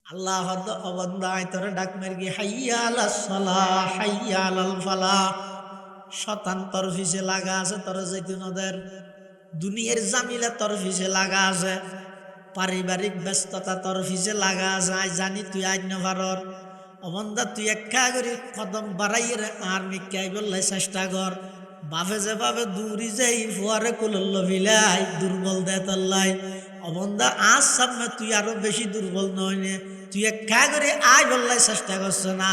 আল্লাহ অবন্দায় তোরে ডাক মেরগি হাইয়া আলাস সালাহ হাইয়া আলাল ফালাহ। শতান তোর ফিসে লাগা আছে, তোর জৈতুনদের দুনিয়ার জামিলা তোর ফিসে লাগা আছে, পারিবারিক ব্যস্ততা তোর ফিসে লাগা আছে। আজ জানি তুই আজ নভারর অবন্দা তুই একা করি কদম বাড়াইয়ের আর মিকাই বললে চেষ্টা কর। বাপে যে ভাবে দূরি যাই ফুয়ারে কুলল্ল ভিলাই দুর্বল দে তল্লাই অবন্দা আজ সামনে তুই আরো বেশি দুর্বল নয় নে। তুই একা করে আয় বললাই চেষ্টা করছ না,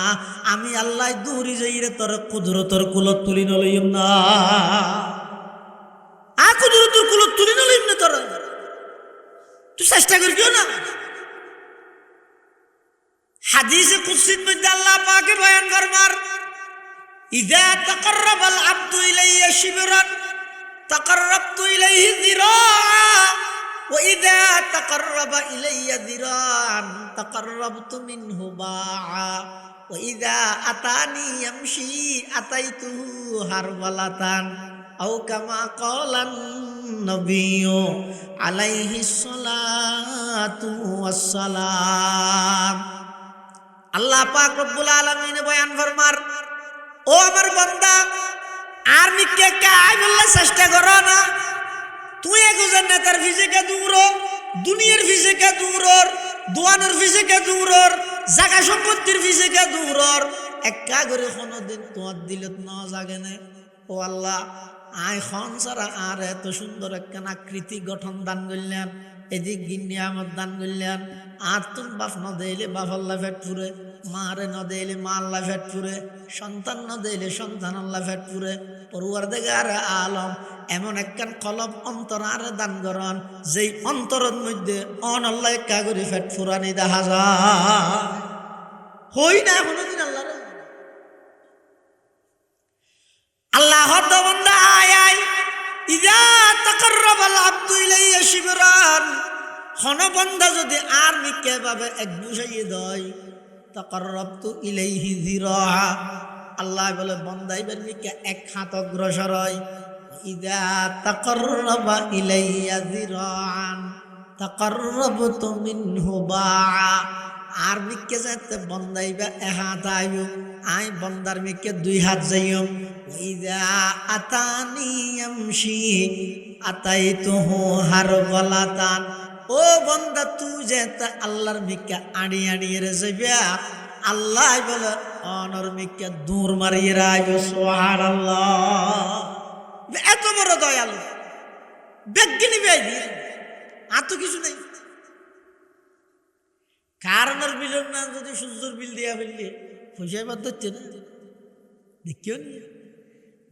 আমি আল্লাহ দূরি যাই রে তোর কুদরতর কুলত তুলি নলইম না। আ কুদরতর কুলত তুলি নলইম না তোর, তুই চেষ্টা করিও না। হাদিসে কুদসির মধ্যে আল্লাহ পাকে বয়ান ফরমার, ইযা তাকাররাবাল আবদু ইলাইয়া শিবরান তাকাররাবতু ইলাইহি যিরাআ ওয়া ইযা তাকাররাবা ইলাইয়া যিরাআন তাকাররাবতু মিনহু বাআ ওয়া ইযা আতানি ইয়ামশি আতাইতুহু হারওয়ালাতান আও কামা ক্বালান নবিয়্যু আলাইহিস সালাতু ওয়াস সালাম। আল্লাহ পাক রব্বুল আলামিন বয়ান ফরমার, ও আমার বান্দা আর মিকে কাই বললে চেষ্টা করো না। তুই একজন নেতার ফিজিকে দূর, দুনিয়ার ফিজিকে দূর, দোয়ানের ফিজিকে দূর, জায়গা সম্পত্তির ফিজিকে দূর, একা করে কোনোদিন তোমার দিলত না জাগে না। ও আল্লাহ, আয় খন সারা আর এত সুন্দর একখান আকৃতি গঠন দান করলেন, এদিক গিন্নি আমার দান করলেন। আর তুমি বাপ ন দিলে বাপ আল্লাহ ফেট ফুরে, মারে ন দিলে মা আল্লাহ ফেট ফুরে, সন্তান ন দিলে সন্তান আল্লাহ ফেট ফুরে। পরওয়ারদিগার আলম এমন একখান কলব অন্তর আর দান করন, যেই অন্তরের মধ্যে অন আল্লাহ একা করে ফেট ফুরানি দেখা যায়। হই না কোনোদিন আল্লাহ আল্লাহ বান্দা আয় আয় ইযা তাকাররাবাল আবদু ইলাইয়া শিবরান, কোন বান্দা যদি আর মিকে ভাবে এক বুঝাইয়ে দেয় তাকাররাবতু ইলাইহি যিরাআ, আল্লাহ বলে বান্দা এবার মিকে এক হাত অগ্রসর হয়। ইযা তাকাররাবা ইলাইয়া যিরাআন তাকাররাবতু মিনহু বাআ, আর মিকে যাতে বন্দাইবা এক হাত আইব, আই বন্দার মিকে দুই হাত যাইও। ইযা আতানি ইয়ামশি আতাইতুহু হারওয়ালাতান, ও বন্দা তুই যে আল্লাহর মিকে আড়ি আড়িয়ে রে যাইবা, আল্লাহ বলে অনর মিকে দূর মারিয়ে রাইব। সুবহানাল্লাহ, এত বড় দয়ালু বেগিনি বেই দিয়ে আর তো কিছু নেই। কারণের বিলন না যদি সূর্যের বিল দিয়া ফেললে পয়সা বাদ দিচ্ছে না। দেখিও নি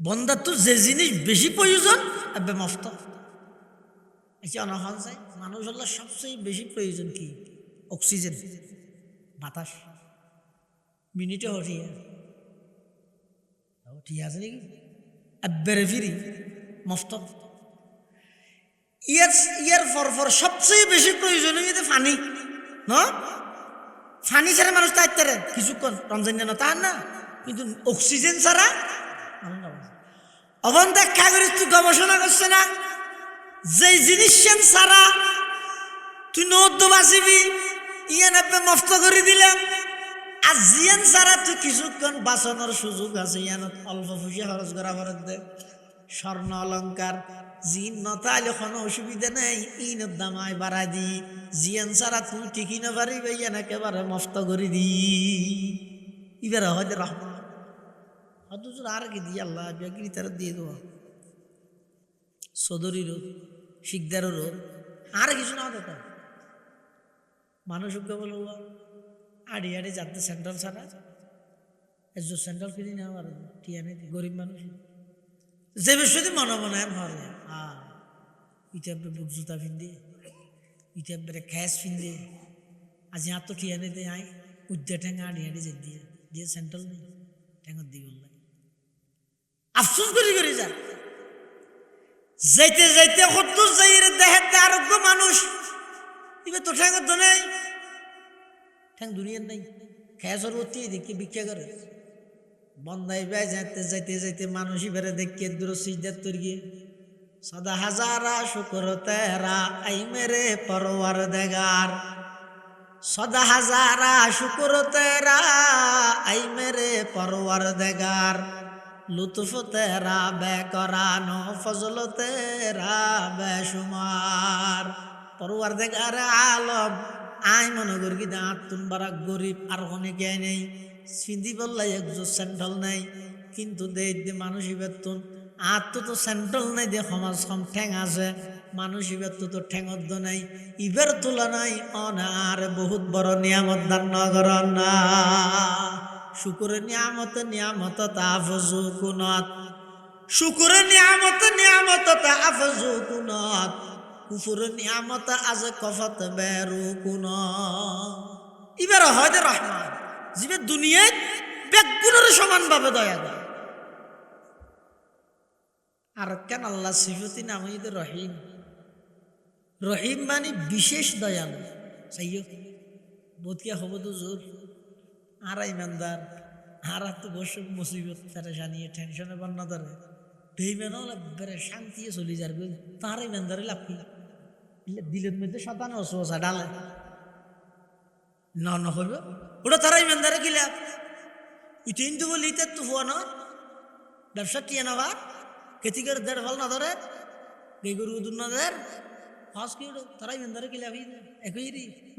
বন্দার তো যে জিনিস বেশি প্রয়োজন এবে মফত এসে অনহন চাই। মানুষ হল্লা সবচেয়ে বেশি প্রয়োজন কি? অক্সিজেন, বাতাস। মিনিটে হঠিয়া ঠিক আছে নাকি এবারে ফিরি মফত। ইয়ার ফর সবচেয়ে বেশি প্রয়োজন হইতে পানি না। পানি ছাড়া মানুষ তাইতে কিছুক্ষণ রমজান না তার না, কিন্তু অক্সিজেন ছাড়া অবন দেখা করিস তুই গবেষণা করছে না, যে জিনিস ছাড়া তুই নদ্য বাঁচিবি ইয়ান এবে মফত করে দিলাম। আর জিয়ান ছাড়া তুই কিছুক্ষণ বাঁচানোর সুযোগ আছে, ইয়ানত অল্প পয়সা খরচ করা ফরত দে। স্বর্ণ অলঙ্কার জিন নতাইলে কোনো অসুবিধা নেই, ইনের দাম আয় বাড়াই দি। জিয়ান ছাড়া তুই ঠিকই না পারিবে, ইয়ান একেবারে মফত করে দি। এবারে হয়তো রহমান হতুর আর কি দিয়ে আল্লাহ বেগিরি তারা দিয়ে দেওয়া সদরিরও শিকদারেরও আর কিছু না হতো। মানুষকে বলো আড়ি আড়ি যাতে সেন্ট্রাল ছাড়া এজো সেন্ট্রাল কিনি না আর টিয়ানে গরিব মানুষ যে বেশি মনে মনে হরে ইটাবে বুক জুতা ফিন্দে ইটাবে খ্যাস ফিন্দে আজ এত টিয়ানে দে আই উদ্যা ঠেঙ্গা আড়ি আড়ি যে দিয়ে দিয়ে সেন্ট্রাল নেই ঠেঙ্গা দিয়ে বললাই আফসোস করি করি যা যাইতে যাইতে কত যাই দেখে আরোগ্য মানুষ এবার তো ঠেঙ্গা তো নেই, ঠ্যাং দুনিয়ার নাই। খেয়াছর অতি দেখে ভিক্ষা করে বন্দাই বাই যাইতে যাইতে যাইতে মানুষই বেড়ে দেখে দূর সিজদার তৈরি সদা হাজারা শুকর তেরা আই মেরে পরওয়ার দেগার। सदा हजारा शुक्र तेरा आई मेरे परवरदिगार लुत्फ तेरा बेकरानो फजल तेरा बेशुमार परवरदिगार आलम आई मनोगर की दांत तुम बड़ा गरीब আর অনেকে নেই সিন্ধি বললাই একজো স্যান্ডল নাই কিন্তু দে মানুষই বেতন আর তো স্যান্ডল নাই দে সমাজ কম ঠেং আছে মানুষই বেতন তো ঠেঙদ্দ নাই ইবের তুলনায় অনার বহুত বড় নিয়ামত দান নগর না শুকুর নিয়ামত তাফজু কুনাত শুকুর নিয়ামত তাফজু কুনাত কুফুর নিয়ামত আজ কফত বেরু কুনাত ইবের হয়তো রহমান জিবে দুনিয়ায় বেগুনের সমানভাবে দয়া দেয় আর কেন আল্লাহ সিফতি নাম হইতে রহিম রহিম মানে বিশেষ দয়ালু চাইও বোধকিয়া হব তো জোর আর ইমানদার আর তো বসে মুসিবত পেরেশানিয়ে টেনশনে বন্যা ধরে বেইমান বেড়ে শান্তিয়ে চলি যার তার ইমানদারে লাভ কি দিলের মধ্যে শতানে অসুবিধা ডালে না হইব ওটা তারা ইমানদারে কি লাভ ইতে হিন্দু বলি ইতে তো হওয়া না ব্যবসা টিয়ে নেওয়া কেতিকের দেড় ফল না ধরে বেগুর উদুর না ধর হস কি তারা ইমানদারে কি লাভ একই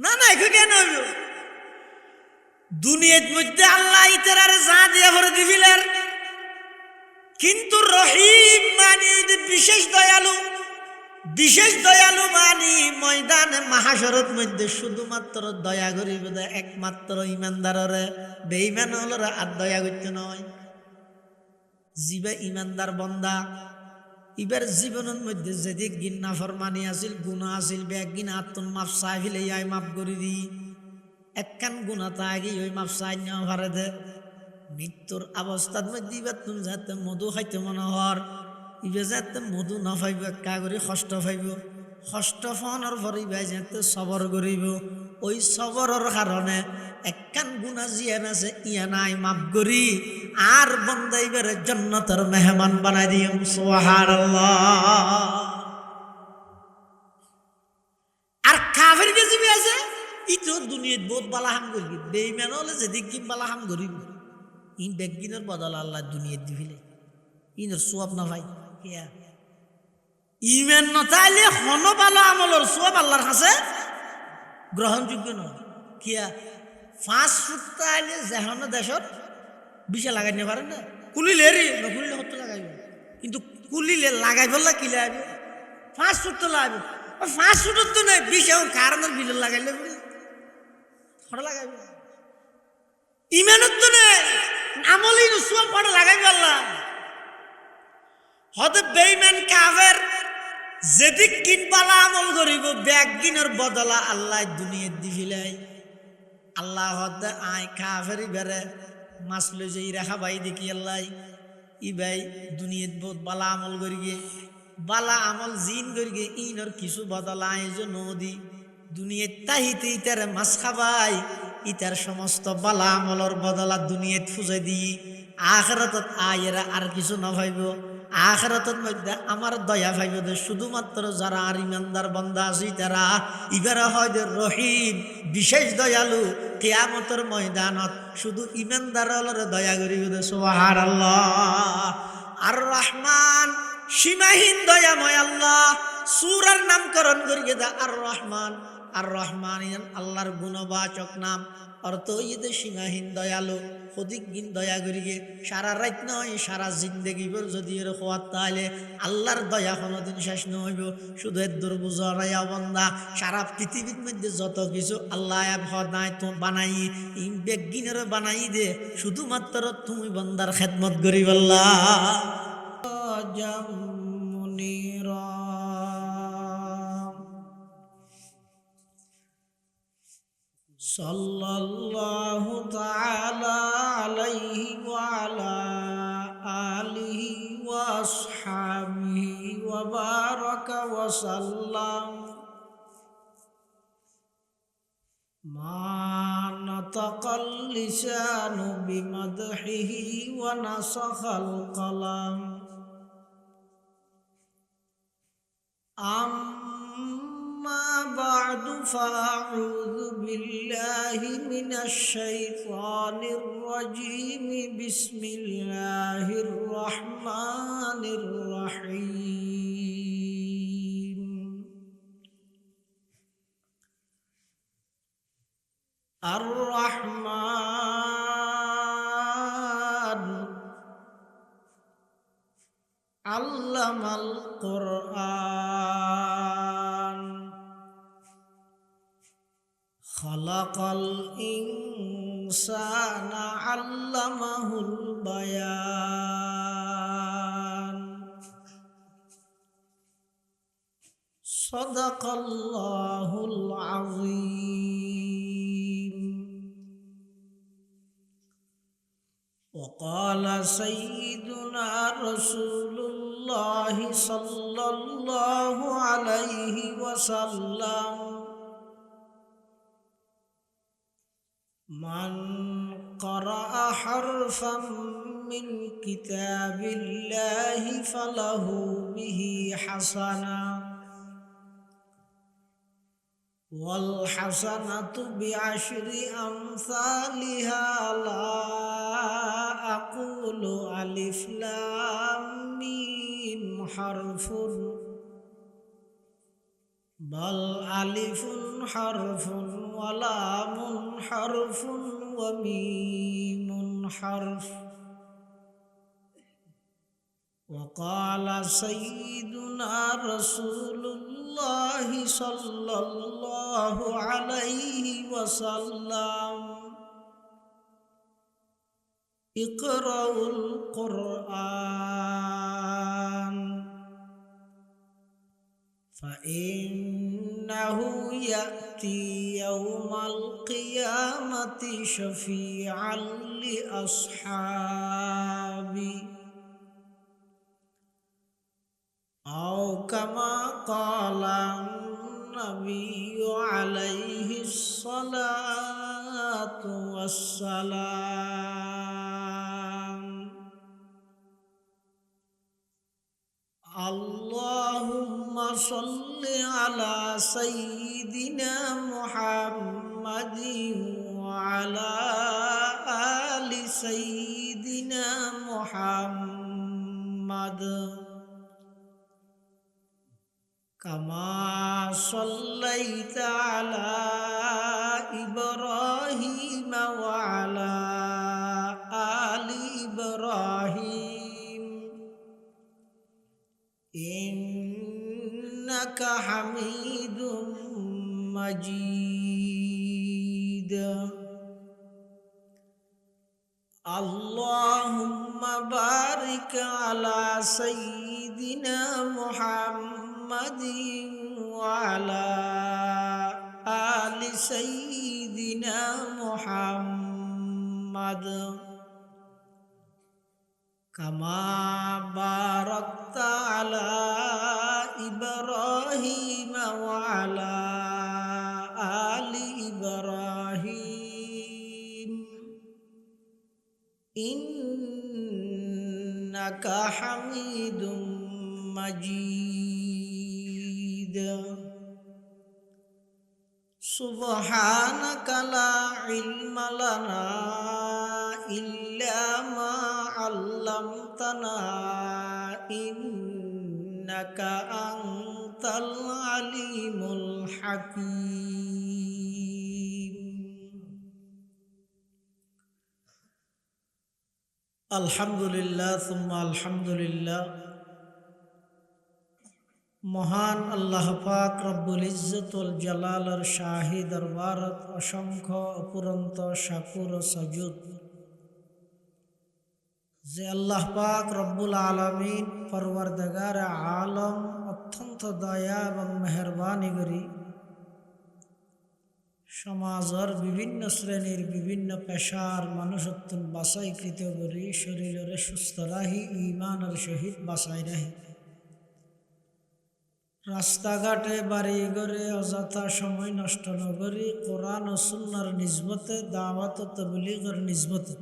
না একই কেন হইব দুনিয়ার মধ্যে আল্লাহ ইতার যা দিয়া ভরে দিবিলের কিন্তু রহিম মানে বিশেষ দয়ালু মানে ময়দানে মাহাশরত মধ্যে শুধুমাত্র দয়া করিব একমাত্র ইমানদাররে বেঈমান হলরা আর দয়া করতে নয় জিবে ইমানদার বন্দা ইবার জীবনের মধ্যে যেদিক গিন্না ফরমানি আছিল গুণা আছিল বেগিন আত্মন মাফ চাই ফেলে আই মাফ করি দি একখান গুণা তাগি ওই মাফ চাই নেওয়া ভারে দে মৃত্যুর অবস্থার মধ্যে ইবার তুমি যাতে মধু খাইতে মনে হর ইবে যাতে মধু না পাইব একা করে কষ্ট পাইব কষ্ট ফোনের পরে ইবাই যাতে সবর করিব ওই সবরের কারণে একখান গুণা জিয়ান আছে ইয়া নাই মাফ করি আর বন্দা ইবারে জান্নাতের মেহমান বানাই দিম সুবহানাল্লাহ আর কাফের কে জিবি আছে ইতো দুনিয়াত বহুত বালাহাম করিবি বেঈমান হলে যেদিক কি বালাহাম করিব ইন বেগিনের বদল আল্লাহ দুনিয়াত দিবিলে ইনর সওয়াব না ভাই কিয়া ইমান না তাইলে হন ভালো আমলের সওয়াব আল্লাহর কাছে গ্রহণযোগ্য নয় কিয়া 5 ফুট তাইলে যেহন দেশত বিশা লাগাই নিতে পারেন না কুলিলে রে নকুলিলে হতে লাগাইব কিন্তু কুলিলে লাগাই বললা কি লাগাইব 5 ফুট তো লাগাইব 5 ফুট তো নাই বিশা কারণের বিল লাগাইলে ফড় লাগাইব ইমানত তো নেই আমলই নসুয়াম ফড় লাগাইব আল্লাহ হতে বেঈমান কাফের যেদিক কিন বালা আমল করিব বেগিনের বদলা আল্লাহ দুনিয়াত দিবিলাই আল্লাহ হতে আয় কাফেরি বেরে মাছ লই যাই রাখা ভাই দেখি আল্লাহ ই ভাই দুনিয়াত বহুত বালা আমল করি গে বালা আমল জিন করি গে ইনর কিছু বদলা আইজ নদী দুনিয়াত তাহিতে ইতার মাছ খাবাই ইতার সমস্ত বালা আমলর বদলা দুনিয়াত ফুজাই দি আখিরাতত আয়েরা আর কিছু না ভাইব আখিরাতের মধ্যে আমার দয়া ভাইব দে শুধুমাত্র যারা আর ইমানদার বান্দা আছে তারা ইবারা হয় যে রহিম বিশেষ দয়ালু কিয়ামতের ময়দানত শুধু ইমানদারদের দয়া করিব দে সুবহানাল্লাহ আর রহমান সীমাহীন দয়াময় আল্লাহ সূরার নামকরণ করিয়ে দে আর রহমান আল্লাহর গুণবাচক নাম অর্থ ইদে সীমাহীন দয়ালু সদিকহীন দয়া করিগে সারা রাত নয় সারা জিন্দগি ভর যদি এর হওয়ার তাহলে আল্লাহর দয়া কোনোদিন শেষ নহইব শুধু এর দুর্বুঝা বন্দা সারা পৃথিবীর মধ্যে যত কিছু আল্লাহ নাই তো বানাই ইন বেগিনের বানাই দে শুধুমাত্র তুমি বন্দার খেদমত করিব সাল্লাল্লাহু তাআলা আলাইহি ওয়া আলা আলিহি ওয়া আসহাবিহি ওয়া বারাকা ওয়া সাল্লাম মা নাতাকাল লিসানু বিমাদহিহি ওয়া নাসাখাল কলাম أما بعد فأعوذ بالله من الشيطان الرجيم بسم الله الرحمن الرحيم الرحمن علم القرآن خلق الإنسان علمه البيان صدق الله العظيم. وقال سيدنا رسول الله صلى الله عليه وسلم من قرأ حرفا من كتاب الله فله به حسنة والحسنة بعشر أمثالها لا أقول ألف لام ميم حرف بل ألف حرف ولام حرف وميم حرف. وقال سيدنا رسول الله صلى الله عليه وسلم اقرأوا القرآن فإنه يأتي يوم القيامة شفيعا لأصحابه أو كما قال النبي عليه الصلاة والسلام. اللهم صل على سيدنا محمد وعلى آل سيدنا محمد كما صليت على إبراهيم وعلى آل إبراهيم إنك حميد مجيد. اللهم بارك على سيدنا محمد وعلى آل سيدنا محمد كما باركت على إبراهيم وعلى آل إبراهيم إنك حميد مجيد. سبحانك لا علم لنا إلا ما علمتنا إنك أنت العليم الحكيم. الحمد لله ثم الحمد لله. মহান আল্লাহ পাক রব্বুল ইজ্জতুল জালালের শাহী দরবারত অসংখ্য অপুরন্ত শাকুর ও সাজুদ যে আল্লাহ পাক রব্বুল আলামিন পরওয়ারদিগার আলম অত্যন্ত দয়া এবং মেহেরবানি করি সমাজের বিভিন্ন শ্রেণীর বিভিন্ন পেশার মানুষত্ব বাছাইকৃত করি শরীরের সুস্থ রাহি ঈমানের সহিত বাছাই রাহি রাস্তাঘাটে বাড়ি ঘরে অযথা সময় নষ্ট নকরি কোরআন ও সুন্নাহর নিসবতে দাওয়াত ও তাবলীগের নিসবতে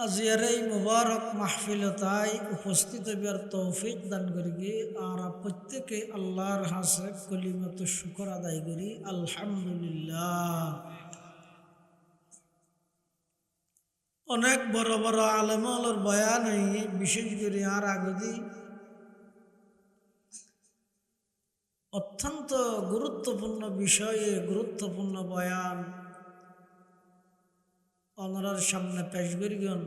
আজিয়ার এই মুবারক মাহফিলতায় উপস্থিত হইবার তৌফিক দান করি আর প্রত্যেকে আল্লাহর হাসে কলিমত শুকর আদায় করি আলহামদুলিল্লাহ। অনেক বড় বড় আলেমর বয়ান বিশেষ করে আর আগদি অত্যন্ত গুরুত্বপূর্ণ বিষয়ে গুরুত্বপূর্ণ বয়ান অনরার সামনে পেশ করিগন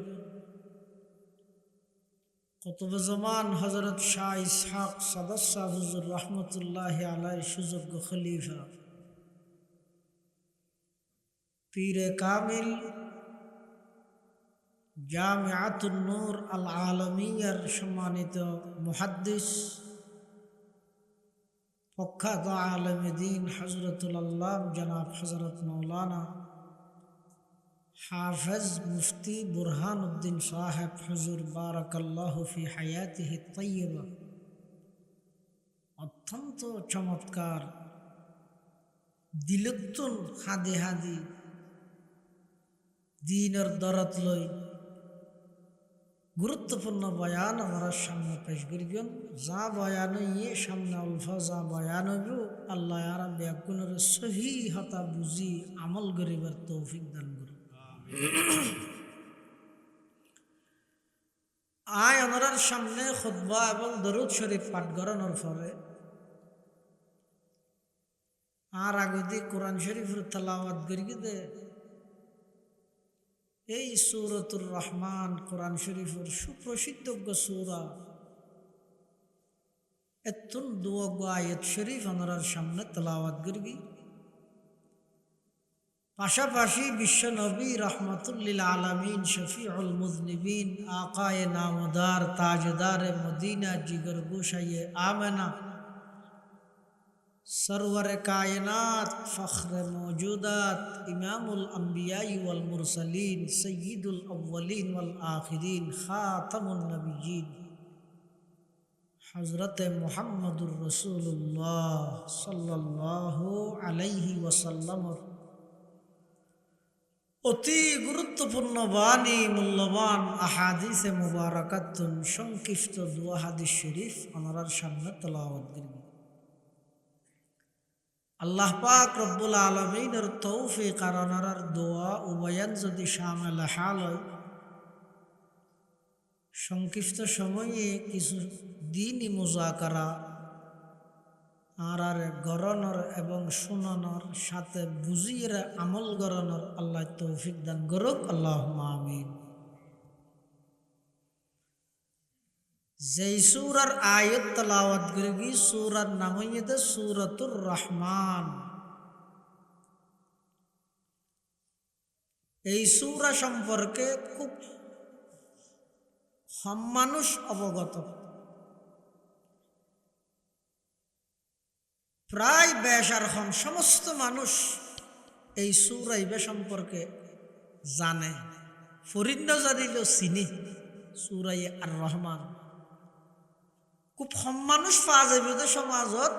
কুতুব জামান হযরত শাহ ইসহাক সাদাত শাহ হুজুর রহমতুল্লাহ আলাইহি সুযোগ্য খলিফা পীরে কামিল জামিআতুন নূর আল আলমিয়ার সম্মানিত মুহাদ্দিস প্রখ্যাত আলেম দ্বীন হযরতুল আল্লামা জনাব হযরত মাওলানা হাফেজ মুফতি বুরহানুদ্দিন সাহেব হুজুর বারাকাল্লাহু ফি হায়াতিহি তাইয়্যিবা অত্যন্ত চমৎকার দিলুত্তুন হাদি হাদি দ্বীনের দরদ লই গুরুত্বপূর্ণ বয়ান আমরা সামনে পেশ করিবেন। যা বয়ান সামনে অল্ফা যা বয়ান হইব আল্লাহ আর ব্যাকুণের সহি হতা বুঝি আমল করিবার তৌফিক দান করুন। আয় ওনার সামনে খুতবা এবং দরুদ শরীফ পাঠ করানোর পরে আর আগদি কোরআন শরীফের তেলাওয়াত করি দে এই সূরাতুর রহমান কোরআন শরীফের সুপ্রসিদ্ধ সূরা এতুন দুয়া আয়াত শরীফ ওনার সামনে তেলাওয়াত করি। পাশাপাশি বিশ্ব নবী রহমতুল্লিল আলামিন শফিউল মুজনিবিন আকায়ে নামদার তাজদার মদিনা জিগর গোশায়ে আমেনা সরওয়ার কায়নাত ফখরে মৌজুদাত ইমামুল আম্বিয়াই ওয়াল মুরসালিন সয়্যিদুল আউয়ালিন ওয়াল আখিরিন খাতামুন নবিয়্যিন হযরত মুহাম্মদুর রাসূলুল্লাহ সাল্লাল্লাহু আলাইহি ওয়াসাল্লাম অতি গুরুত্বপূর্ণ বাণী মূল্যবান আহাদিসে মুবারাকাতুন সংক্ষিপ্ত দুয়া হাদিস শরীফ ওনার সামনে তেলাওয়াত করি। আল্লাহ পাক রব্বুল আলামিনের তৌফিক আর ওনার দোয়া উভয়ান যদি শামিল হাল হয় সংক্ষিপ্ত সময়ে কিছু দিনই মুজাকারা আর গরণর এবং শুনানোর সাথে বুঝিয়ে আমল গরণর আল্লাহ তৌফিক দান করুক আল্লাহুম্মা আমিন। যেই সূরার আয়াত তেলাওয়াত করি সূরার নাম হইছে সূরাতুর রহমান। এই সূরা সম্পর্কে খুব কম মানুষ অবগত, প্রায় বেশার কম সমস্ত মানুষ এই সূরা ইবে সম্পর্কে জানে, ফরিদ জানিল চিনি সূরা আর রহমান। খুব কম মানুষ পাওয়া যাবে যে সমাজত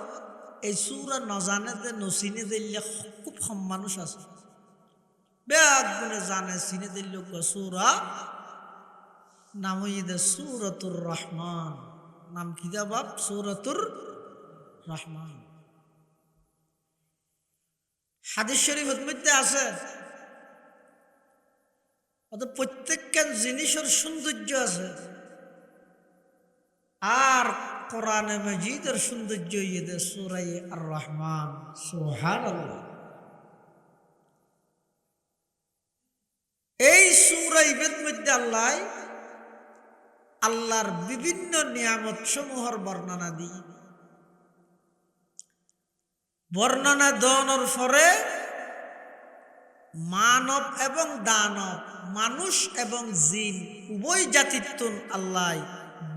এই সূরা নজানে যে নচিনে দিলে খুব কম মানুষ আছে। বেগ গুণে জানে চিনে দিল সূরা নাম হইছে সূরাতুর রহমান। নাম কি দা বাপ? সূরাতুর রহমান। হাদিস শরীফের মধ্যে আছে প্রত্যেকটা জিনিসের সৌন্দর্য আছে আর কোরআনে মাজিদের সৌন্দর্য ইয়ে সূরা আর রহমান। সুবহানাল্লাহ। এই সূরা ইবের মধ্যে আল্লাহর বিভিন্ন নিয়ামত সমূহের বর্ণনা দিই। বর্ণনা দেওয়ানোর পরে মানব এবং দানব, মানুষ এবং জিন উভয় জাতির আল্লাহ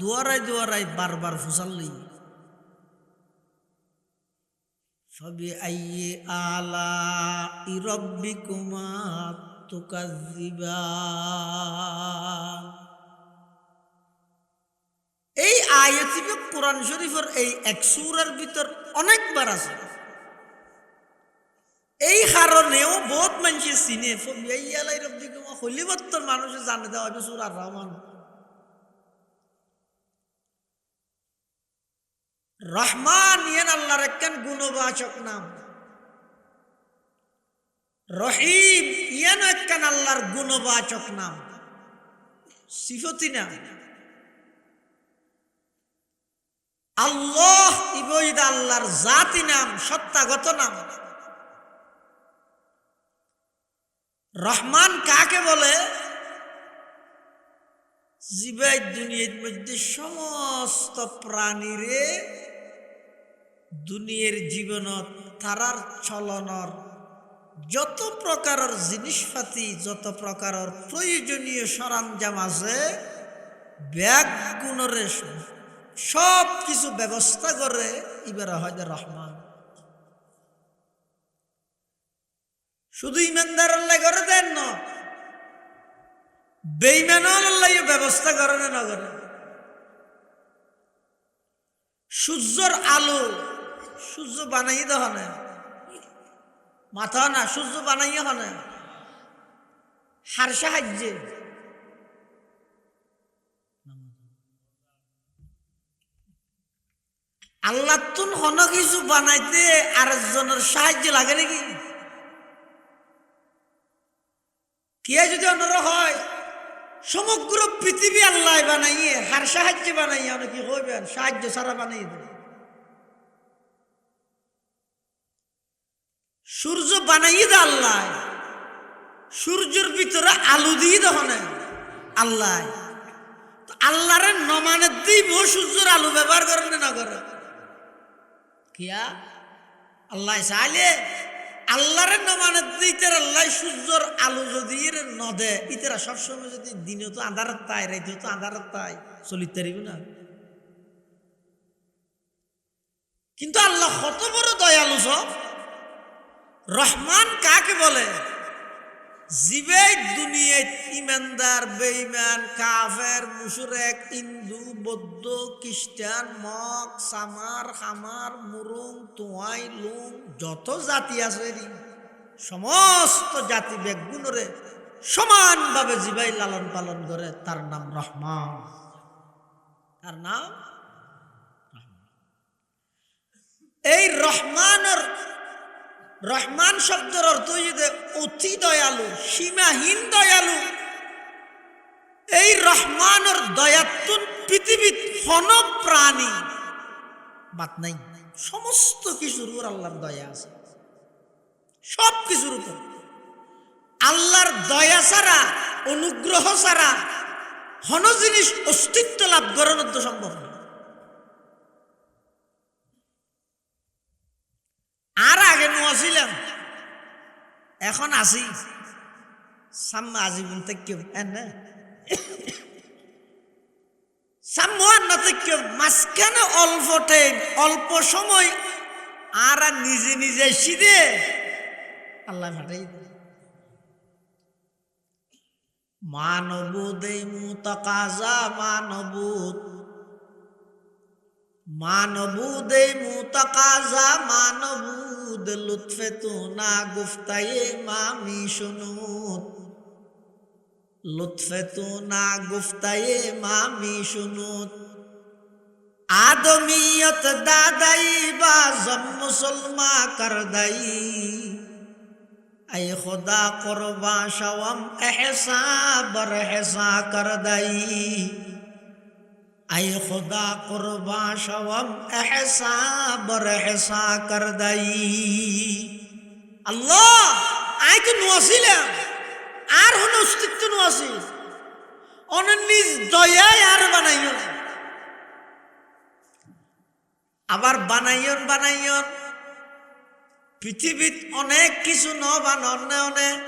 দুয়ারাই দুয়ারাই বারবার ফুসাল্লি ফাবিআইয়ি আলাই রাব্বিকুমা তুকাজ্জিবান। এই আয়াতটি কোরআন শরীফের এই এক সূরার ভিতর অনেকবার আছে। এই কারণেও বহুত মানুষে চিনে ফবিয়াই রব্বিকুম হলিবত্তর মানুষে জানে দেওয়া হবে সূরা রহমান। রহমান ইয়ান আল্লাহর একখান গুণবাচক নাম, রহিম ইয়ান একখান আল্লাহর গুণবাচক নাম, সিফতি নাম। আল্লাহ ইবইদ আল্লাহর জাতি নাম, সত্তাগত নাম। রহমান কাকে বলে? জিবাই দুনিয়ার মধ্যে সমস্ত প্রাণীরে দুনিয়ার জীবনত তারার চলনর যত প্রকারের জিনিসপাতি, যত প্রকারের প্রয়োজনীয় সরঞ্জাম আছে ব্যাগ গুণরে সব কিছু ব্যবস্থা করে এবার হয় রহমান। শুধু ইমানদার আল্লাহ করে দেন না, বেঈমান আল্লাহ ব্যবস্থা করে না করে। সূর্যর আলো সূর্য বানাই দেওয়া না, মাথা না সূর্য বানাইয়া হয় হার সাহায্যে। আল্লাহ তুন হন কিছু বানাইতে আরেকজনের সাহায্য লাগে নাকি? কে যদি অন্যরা হয় সমগ্র পৃথিবী আল্লাহ বানাইয়ে হার সাহায্য বানাইয়া অনেকে হইবেন সাহায্য ছাড়া বানাইয়ে দেবে। সূর্য বানাইয়ে দে আল্লাহ, সূর্যের ভিতরে আলু দিয়ে দহনে আল্লাহ। আল্লাহরে নমানের দিব সূর্যের আলু ব্যবহার করেন না করে কিয়া আল্লাহ চাইলে আল্লাহরে নমানের দিতে আল্লাহ সূর্যর আলু যদি নদে ইতারা সবসময় যদি দিনে তো আন্ধারত তাই রাইতে তো আন্ধারত তাই চলিতে পারিব না। কিন্তু আল্লাহ কত বড় দয়ালু সব। রহমান কাকে বলে? জিবে দুনিয়ায় ইমানদার বেঈমান কাফের মুশরিক হিন্দু বৌদ্ধ খ্রিস্টান মগ সামার খামার মুরুং তোয়াই লুং যত জাতি আছে সমস্ত জাতি বেগুনরে সমানভাবে জিবাই লালন পালন করে, তার নাম রহমান। তার নাম এই রহমানের রহমান শব্দের অর্থ অতি দয়ালু, সীমাহীন দয়ালু। এই রহমানের দয়াতুন পৃথিবীর হন প্রাণী বাত নাই, সমস্ত কিছুর উপর আল্লাহর দয়া আছে, সব কিছুর উপর। আল্লাহর দয়া ছাড়া অনুগ্রহ ছাড়া হন জিনিস অস্তিত্ব লাভ করানোর তো সম্ভব না। আর আগে নোয়াছিলাম এখন আসি সাম্মা আজীবন থেকে মাঝখানে অল্প টাইম অল্প সময় আর নিজে নিজে সিদে আল্লাহ ফাটাই মানবুদ মুতাকাজা মানবুদ মানবুদ মুতাকাজা মানবুদ লুৎফে তু না গুফতায়ে মামি শুনুত লুৎফে তু না গুফতায়ে মামি শুনুত আদমিয়ত দাদাই বা জম মুসলমা করদাই আই খুদা কুরবা শওম এহসা বর হেসা করদাই আই খুদা কুরবা শওম এহসা বর হেসা করদাই। আল্লাহ আই তো নোয়াছিলাম আর হন অস্তিত্ব নোয়াছি অননিজ দয়ায় আর বানাইন আবার বানাইন বানাইন পৃথিবীত অনেক কিছু ন বানন অনেক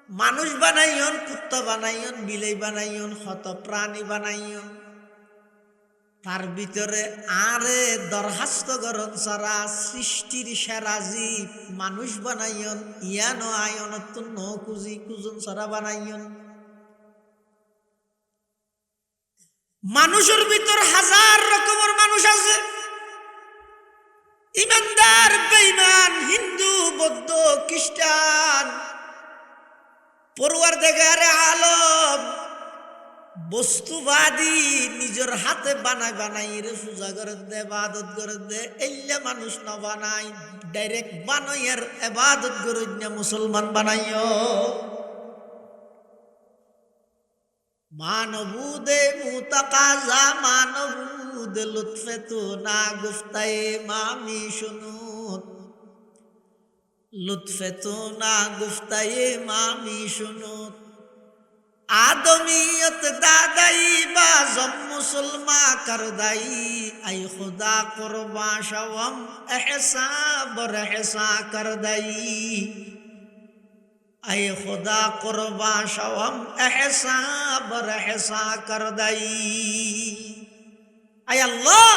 মানুষ বানাইন কুত্তা বানাইন বিলাই বানাইন হত প্রাণী বানাইন তার ভিতরে আরে দরখাস্ত গরণ সারা সৃষ্টির সেরা জীব মানুষ বানাইন ইয়ান আয়ন ন কুজি কুজন সারা বানাইন। মানুষের ভিতর হাজার রকমের মানুষ আছে, ইমানদার বেঈমান, হিন্দু বৌদ্ধ খ্রিস্টান, পরওয়ারদিগারে আলম বস্তুবাদী নিজের হাতে বানাই বানাই রে পূজা করে দে, ইবাদত করে দে। এইলে মানুষ না বানাই, ডাইরেক্ট বানাইয়ের ইবাদত করে না মুসলমান বানাইও। মানবুদে মুতাকাজা মানবুদে লুৎফে তো না গুফতায়ে মামি শুনুত, লুৎফে তো না গুফতায়ে মামি শুনুত। आदमियत दादाई बाजम मुसलमा कर दाई, आई खुदा कुर्बा शवम एहसा बरहसा कर दाई, आई खुदा कुर्बा शवम एहसा बरहसा कर दाई। आई अल्लाह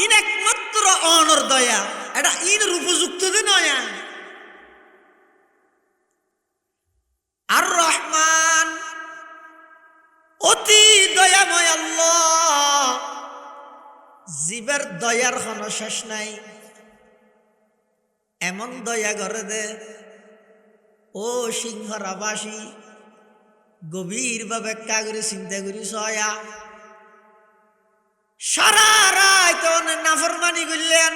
इन एकमात्र অনর দয়া, এটা ইনের উপযুক্ত দিন নয়। আর রহমান অতি দয়াময় আল্লাহ, জীবের দয়ার কোনো শেষ নাই। এমন দয়া করে দে ও সিংহরাবাসী, গভীরভাবে কাগরে চিন্তা করি সয়া। সারা রাত নাফরমানি করলেন,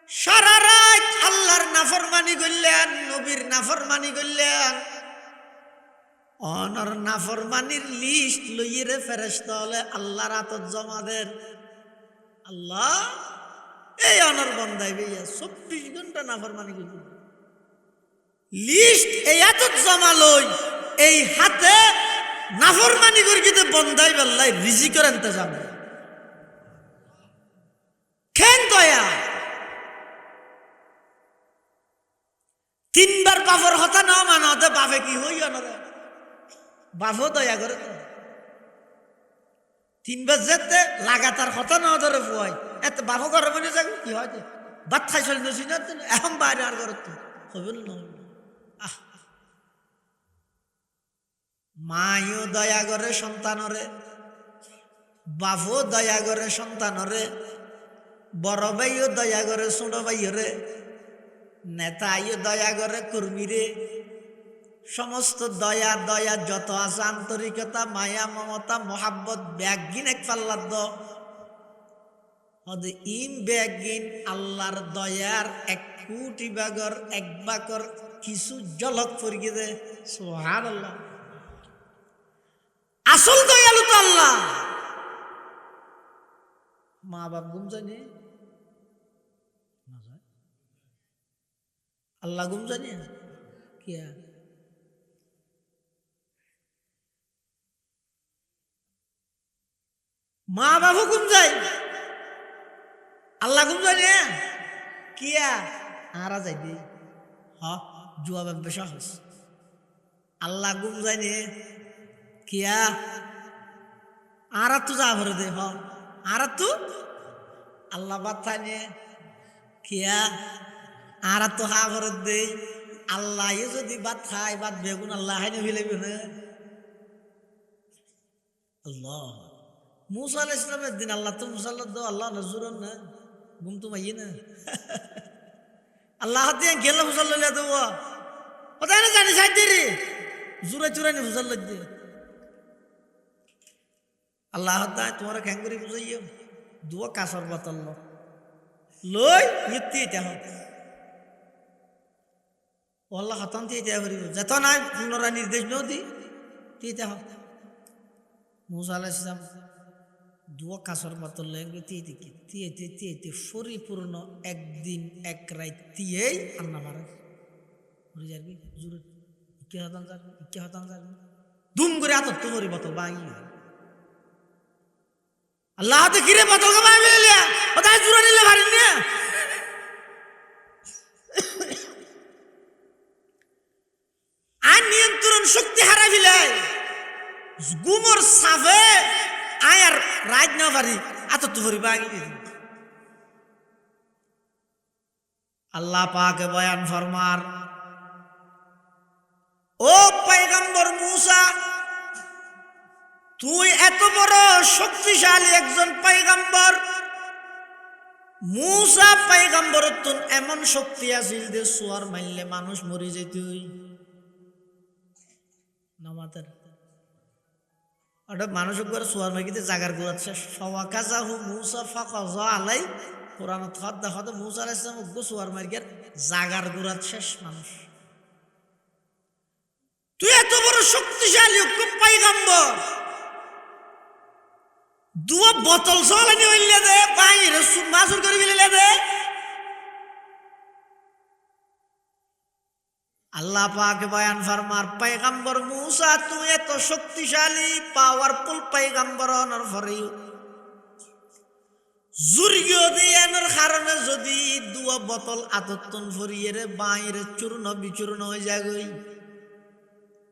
সারা রাত আল্লাহর নাফরমানি করলেন, নবীর নাফরমানি করলেন। অনর নাফরমানির লিস্ট লইয়ে ফেরেশতা হলে আল্লাহর হাতত জমা দেন। আল্লাহ এই অনর বন্দাই ভাইয়া 24 ঘন্টা নাফরমানি করল, লিস্ট এই হাতত জমা লই, এই হাতে নাফরমানি করি কিন্তু বন্দাই বেল্লাই রিজিকের ইন্তজাম কেন দয়া। 3 বার বাপর কথা না মানতে বাপে কি হই অনরে, বাপও দয়া করে। 3 বার যেতে লাগাতার কথা না ধরে ফুয়াই এত বাপও ঘরে বলে যাবে কি হয়, ভাত খাই চলে গেছি না এখন বাইরে আর ঘর তো হবে না। মায়ও দয়া করে সন্তানরে, বাপও দয়া করে সন্তানরে, বড় ভাইও দয়া করে ছোট ভাইরে, নেতাইও দয়া করে কর্মীরে। সমস্ত দয়া দয়া যত আছে আন্তরিকতা মায়া মমতা মহাব্বত ব্যাগিন এক পাল্লার দে ইম ব্যাগিন আল্লাহর দয়ার 1 কোটি ভাগর 1 ভাগর কিছু ঝলক পড়িয়ে দে। সুবহানাল্লাহ, আসল দয়ালু তো আল্লাহ। মা বাপ ঘুম জানি আল্লাহ ঘুম জানি কিয়া, মা বাবু ঘুম যায় আল্লাহ ঘুম যায় না কিয়া আরা যাই দি হ জুয়া ব্যবসা হস আল্লাহ ঘুম যায় নে কিয়া আরা তো যা ভরে দে হ আরা তো আল্লাহ বাদ থাকে কিয়া আরা তো হা ভরে দে। আল্লাহ যদি বাদ খায় বাদ বেগুন আল্লাহ হাই নিলাইবে না। আল্লাহ মুসা আলাইহিস সালামের দিন আল্লাহ তো মুসা আল্লাহ নজরুন না ঘুম তো মাইয়ে না আল্লাহ দিয়ে গেল হুসাল লইলা দেবো কোথায় না জানি সাইড দিয়ে রে জুড়ে চুরাই নি হুসাল লই দিয়ে আল্লাহ তোমার খ্যাঙ্গুরি বুঝাইও দুয়া কাসর বাতাল লই ইতি এটা হোক আল্লাহ হতান দিয়ে এটা করিব যত নাই পুনরায় নির্দেশ ন দি এটা হোক মুসা আলাইহিস সালাম দুয়া কাসর বাতাল লেঙ্গে তে পরিপূর্ণ একদিন এক রাত দিয়েই আন্না মারে মরে যাবি জুরে কে হতান যাবি দুম করে আতত তো মরি বাতাল ভাঙি আল্লাহ তো কিরে বাতাল কে ভাঙি লিয়া ওটাই জুরে নিলে ভারি না আর নিয়ন্ত্রণ শক্তি হারাই ফেলে গুমর সাফে আয়ার রাত না পারি এত তো ভরি ভাঙি আল্লাহ পাকে বয়ান ফরমার ও পয়গম্বর মুসা তুই এত বড় শক্তিশালী একজন পয়গম্বর মুসা পয়গম্বরতুন এমন শক্তি আছিল যে সোয়ার মারলে মানুষ মরে যেত নামাতের ওটা মানুষ করে সোয়ার মাইকিতে জাগার গুড়াত শেষ ফাওয়াকাজাহু মুসা ফাকাজা আলাই কোরআন থাদ দেখাতে মুসা আলাইহিস সালাম গো সোয়ার মাইকের জাগার গুড়াত শেষ মানুষ তুই এত বড় শক্তিশালী পয়গম্বর দুয়া বোতল চলানি হইলে দে বাইরে মাসুর করে গেলে দে আল্লাহ পাক বয়ান ফরমার পয়গম্বর মুসা তুই এত শক্তিশালী পাওয়ারফুল পয়গম্বর হওয়ার পরে জুরিও দিয়ানোর কারণে যদি দুয়া বোতল আততন ফরিয়ে রে বাইরে চূর্ণ বিচূর্ণ হয়ে যাগই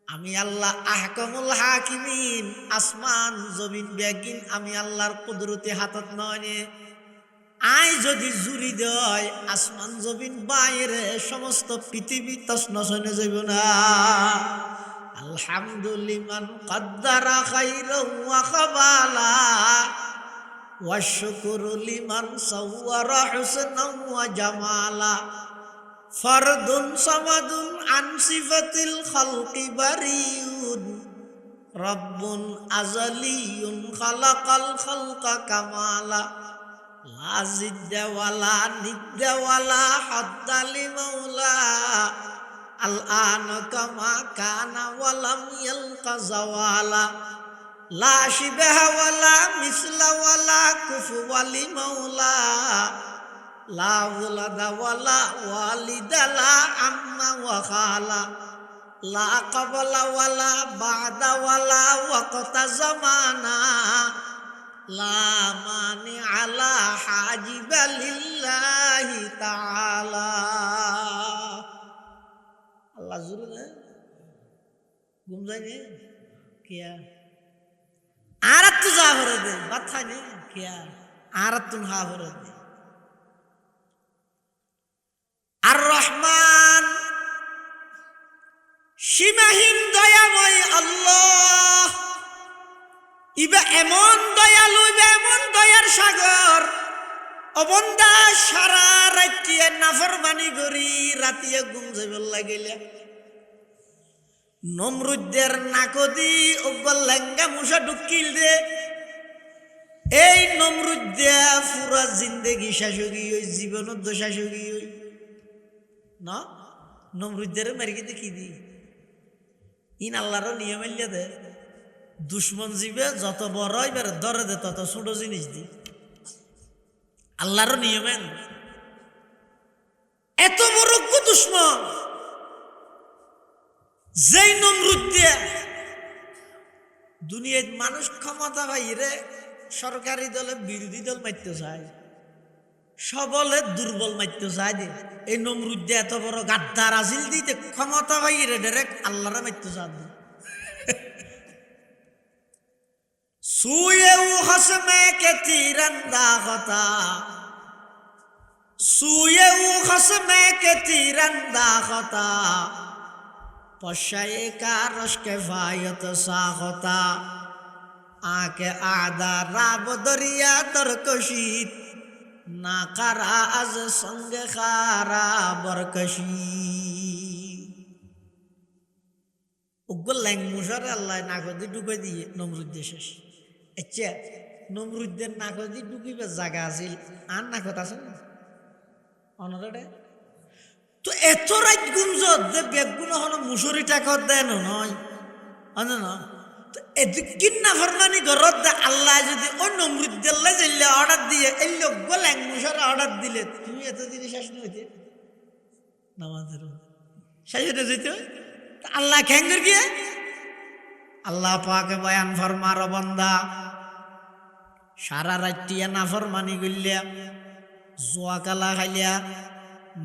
আমি আল্লাহ আহকামুল হাকিমিন আসমান জমিন বেগিন আমি আল্লাহর কুদরতি হাতত নয় আই যদি জুরি দেয় আসমান জমিন বাইরে সমস্ত পৃথিবী তছনছ হয়ে যাইব না আলহামদুলিমান কদ্দারা খাইরাও ওয়া খাবালা ওয়া শুকরু লিমান সাওয়ারা হুসনাও ওয়া জামালা ফরদুন সামাদুন আন সিফাতিল খালকি বারিউন রব্বুন আজালিয়ুন খালাকাল খালকা কামালা লা জিদ্দা ওয়ালা নিদ্দা ওয়ালা হাদ্দালি মাওলা আল আন কামা কানা ওয়ালাম ইয়ালকা জাওয়ালা লা শিবাহা ওয়ালা মিসলা ওয়ালা কুফুওয়ালি মাওলা লা ওয়ালাদা ওয়ালা ওয়ালিদা লা আম্মা ওয়া খালা লা ক্বাবলা ওয়ালা বাদা ওয়ালা ওয়াক্তা জামানা লা মানি আলা হাজিবা লিল্লাহি তাআলা আল্লাহ জুরে ঘুম যায় নে কিয়া আরাত তো যা ভরে দে মাথা নে কিয়া আরাত তুন হা ভরে দে আর রহমান সীমাহীন দয়াময় আল্লাহ ইবা এমন দয়ালু ইবা এমন দয়ার সাগর অবন্দা সারা রাতিয়ে নাফরমানি করি রাতিয়ে ঘুম যাইবার লাগিলে নমরুদের নাকদি ওগল লেঙ্গা মুসা ঢুকিল দে এই নমরুদ্দা পুরা জিন্দেগি শাসকি ওই জীবনত শাসকি ওই না নমরুদ্দের মারিকিতে কি দি ইন আল্লাহর নিয়ম এলিয়া দে দুশ্মন জীবে যত বড় এবার ধরে দে তত ছোট জিনিস দি আল্লাহর নিয়মেন এত বড় দুশ্মন যেই নমরুদ্দা দুনিয়ার মানুষ ক্ষমতা বাইরে সরকারি দলে বিরোধী দল মারতে চায় সবলে দুর্বল মারতে চায় দে এই নমরুদ্দা এত বড় গাদ্দার আসিল দিতে ক্ষমতা বাইরে ডাইরেক্ট আল্লাহরা মারতে চায় সুয়েউ খসমে কে তীরন্দাজতা সুয়েউ খসমে কে তীরন্দাজতা পশায়ে কা রশকে ফায়ত সাখতা আকে আদা রাব দরিয়া তরকশিত না কারা আজ সঙ্গে খারা বরকশি ওগুলো ল্যাং মুসারে আল্লাহ নাকদি ডুবে দিয়ে নমরুদ্দে শেষ আচ্ছা নমরুদ্দের নাকদি ডুবিবে জায়গা আছিল আর নাকত আছে না অনরে তো এত রাত গুঞ্জত যে বেগুলো হলো মুসুরি টাকা দেয় নয় অন্য না তো এদিক কিন্না ফরমানি ঘরত দে আল্লাহ যদি ও নমরুদ্দাল্লাহ যাইলে অর্ডার দিয়ে এই লোক ল্যাং মুসারে অর্ডার দিলে তুমি এত জিনিস শাসন হইতে নামাজের শাসনে যেতে আল্লাহ খেঙ্গর গিয়ে আল্লাহ পাকে বয়ান ফরমার বন্দা সারা রাত্রিয়া না ফরমানি গইলিয়া জোয়া কালা খাইলিয়া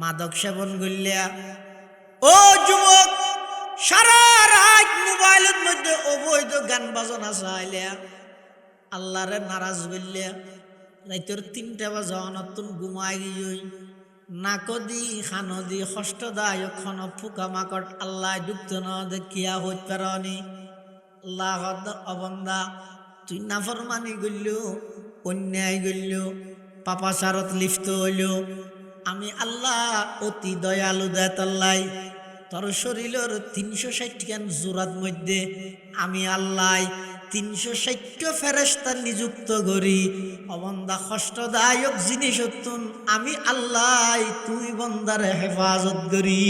মাদক সেবন গইলিয়া ও যুবক সারা রাত মোবাইলের মধ্যে অবৈধ গান বাজনা চাইলিয়া আল্লাহরে নারাজ গইলিয়া রাইতের 3টা বাজে অনতুন ঘুমাই গিয়ে নাকদি খানদি কষ্টদায়ক খন ফুকা মাকট আল্লাহ দুঃখ ন দেখিয়া হইত পারনি আল্লাহ অবন্দা তুই নাফরমানি গইল অন্যায় গইল পাপাচারত লিপ্ত হইল, আমি আল্লাহ অতি দয়ালু দেতাল্লাই তোর শরীরের 360 খান জোরাত মধ্যে আমি আল্লাহ 360 ফেরেশতা নিযুক্ত করি। অবন্দা কষ্টদায়ক জিনিস তুন আমি আল্লাহ তুই বন্দার হেফাজত করি।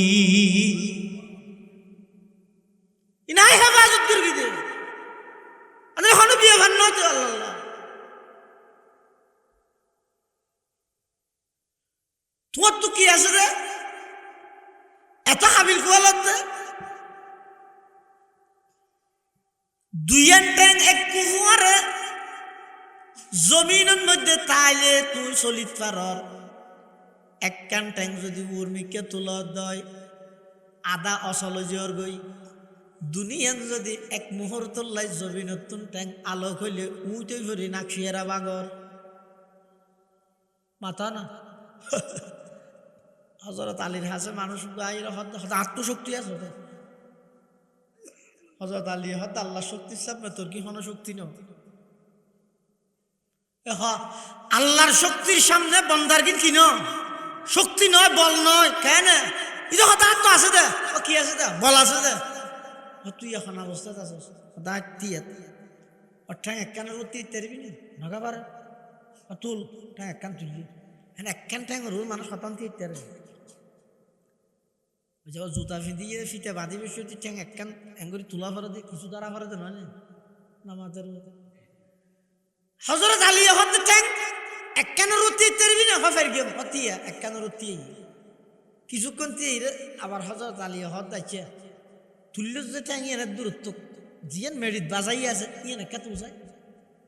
ইনাই হেফাজত করবি দে আরে হন বিয়ে ভান্ন তো আল্লাহ। তোমার তো কি আছে রে এত হাবিল কুয়ালাতে দুইয়ান ট্যাং এক কুয়ারে জমিনের মধ্যে তাইলে তুই চলিত পার। একখান ট্যাং যদি উর্মিকে তুলা দয় আদা অচল জিওর গই দুনিয়ান যদি এক মুহূর্ত লাই জমিনতুন ট্যাং আলোক হইলে উইটই ভরি নাকশিয়ারা বাগর মাথা না। হযরত আলীর হাসে মানুষ আত্মশক্তি আছে হযরত আলী হয়তো আল্লাহ শক্তির সামনে তোর কি কোনো শক্তি নয়। আল্লাহর শক্তির সামনে বন্দার কি নয় শক্তি নয় বল নয় কেন এই হঠাৎ তো আছে দে কি আছে দে বল আছে দে তুই এখন অবস্থাতে আছিস ঠ্যাং একখানের উঠতে তেরবি না নগা পারে তুল ঠ্যাং একখান তুললি হ্যাঁ একখান ঠ্যাং রুল মানুষ শতান্তি ইত্যাদি জুতা ফিদিয়ে ফিতে বাঁধি বেশি ঠ্যাং একখান এঙ্গুরি তুলা ফরে দিয়ে কিছু দ্বারা ফরে তো নয় নামাজের হযরত আলী হতে ঠ্যাং একখানের উঠতে তেরবি না ফের গিয়ে হতিয়া একখানের উঠতে কিছুক্ষণ দিয়ে আবার হযরত আলী হত যাচ্ছে তুললে যে ঠ্যাং এনে দূরত্ব জিয়ান মেরিট বাজাই আছে ইয়ে না তুল যায়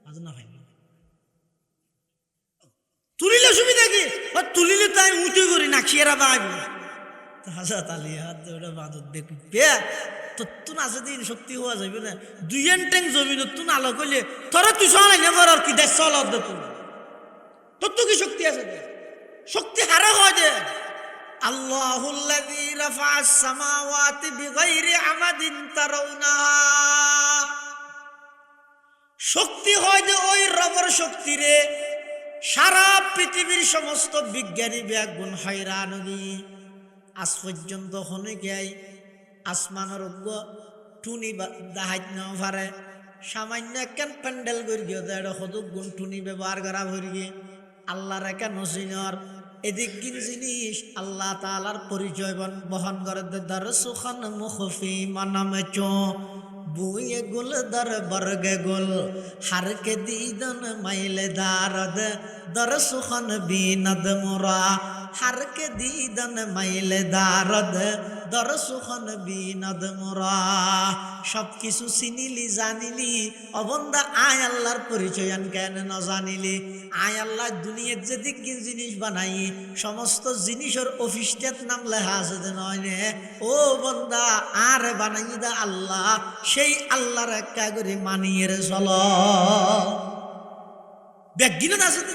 আজ না ভাই তুলিলে সুবিধা কি তুলিলে তো আমি উঁচু করি না খেয়েরা বাঁচব হযরত আলী হাত ওটা বাঁধত দেখি বে তোর আছে দিন শক্তি হওয়া যাবে না দুইয়ান ট্যাং জমিন তুন আলো করলে তোরা তুই চলাই না বড় কি দেশ চল তোর তো কি শক্তি আছে শক্তি হারা হয় দে আল্লাহুল্লাযী রাফা'আস সামাওয়াতি বিগাইরি আমাদিন তারাউনাহা শক্তি হয় যে ওই রবের শক্তি রে সারা পৃথিবীর সমস্ত বিজ্ঞানী ব্যাগুণ হয়রান গিয়ে আজ পর্যন্ত হনে গায় আসমানের টুনি দাহাইত না পারে সামান্য একখান প্যান্ডেল করি গিয়ে দেড় সদুক গুণ টুনি ব্যবহার করা ভরি গিয়ে আল্লাহর একা নসিনর এদিক কিন জিনিস আল্লাহ তাআলার পরিচয় বহন করে দর সুখান মুখফি মানামে চো বুয়ে গুল দর বর্গে গুল হার কে দিদন মাইলে দারদ দর সুখান বিনদ মুরা হার কে দিদন মাইলে দারদ দর সুখান বিনদ মুরা সব কিছু চিনিলি জানিলি অবন্দা আয় আল্লাহর পরিচয় কেন ন জানিলি আয় আল্লাহ দুনিয়ার যেদিক কি জিনিস বানাই সমস্ত জিনিসের অফিসটার নাম লেখা আছে যে নয় নে ও বন্দা আর বানাই দা আল্লাহ সেই আল্লাহর একটা করে মানিয়ে চল ব্যাগিনত আছে তো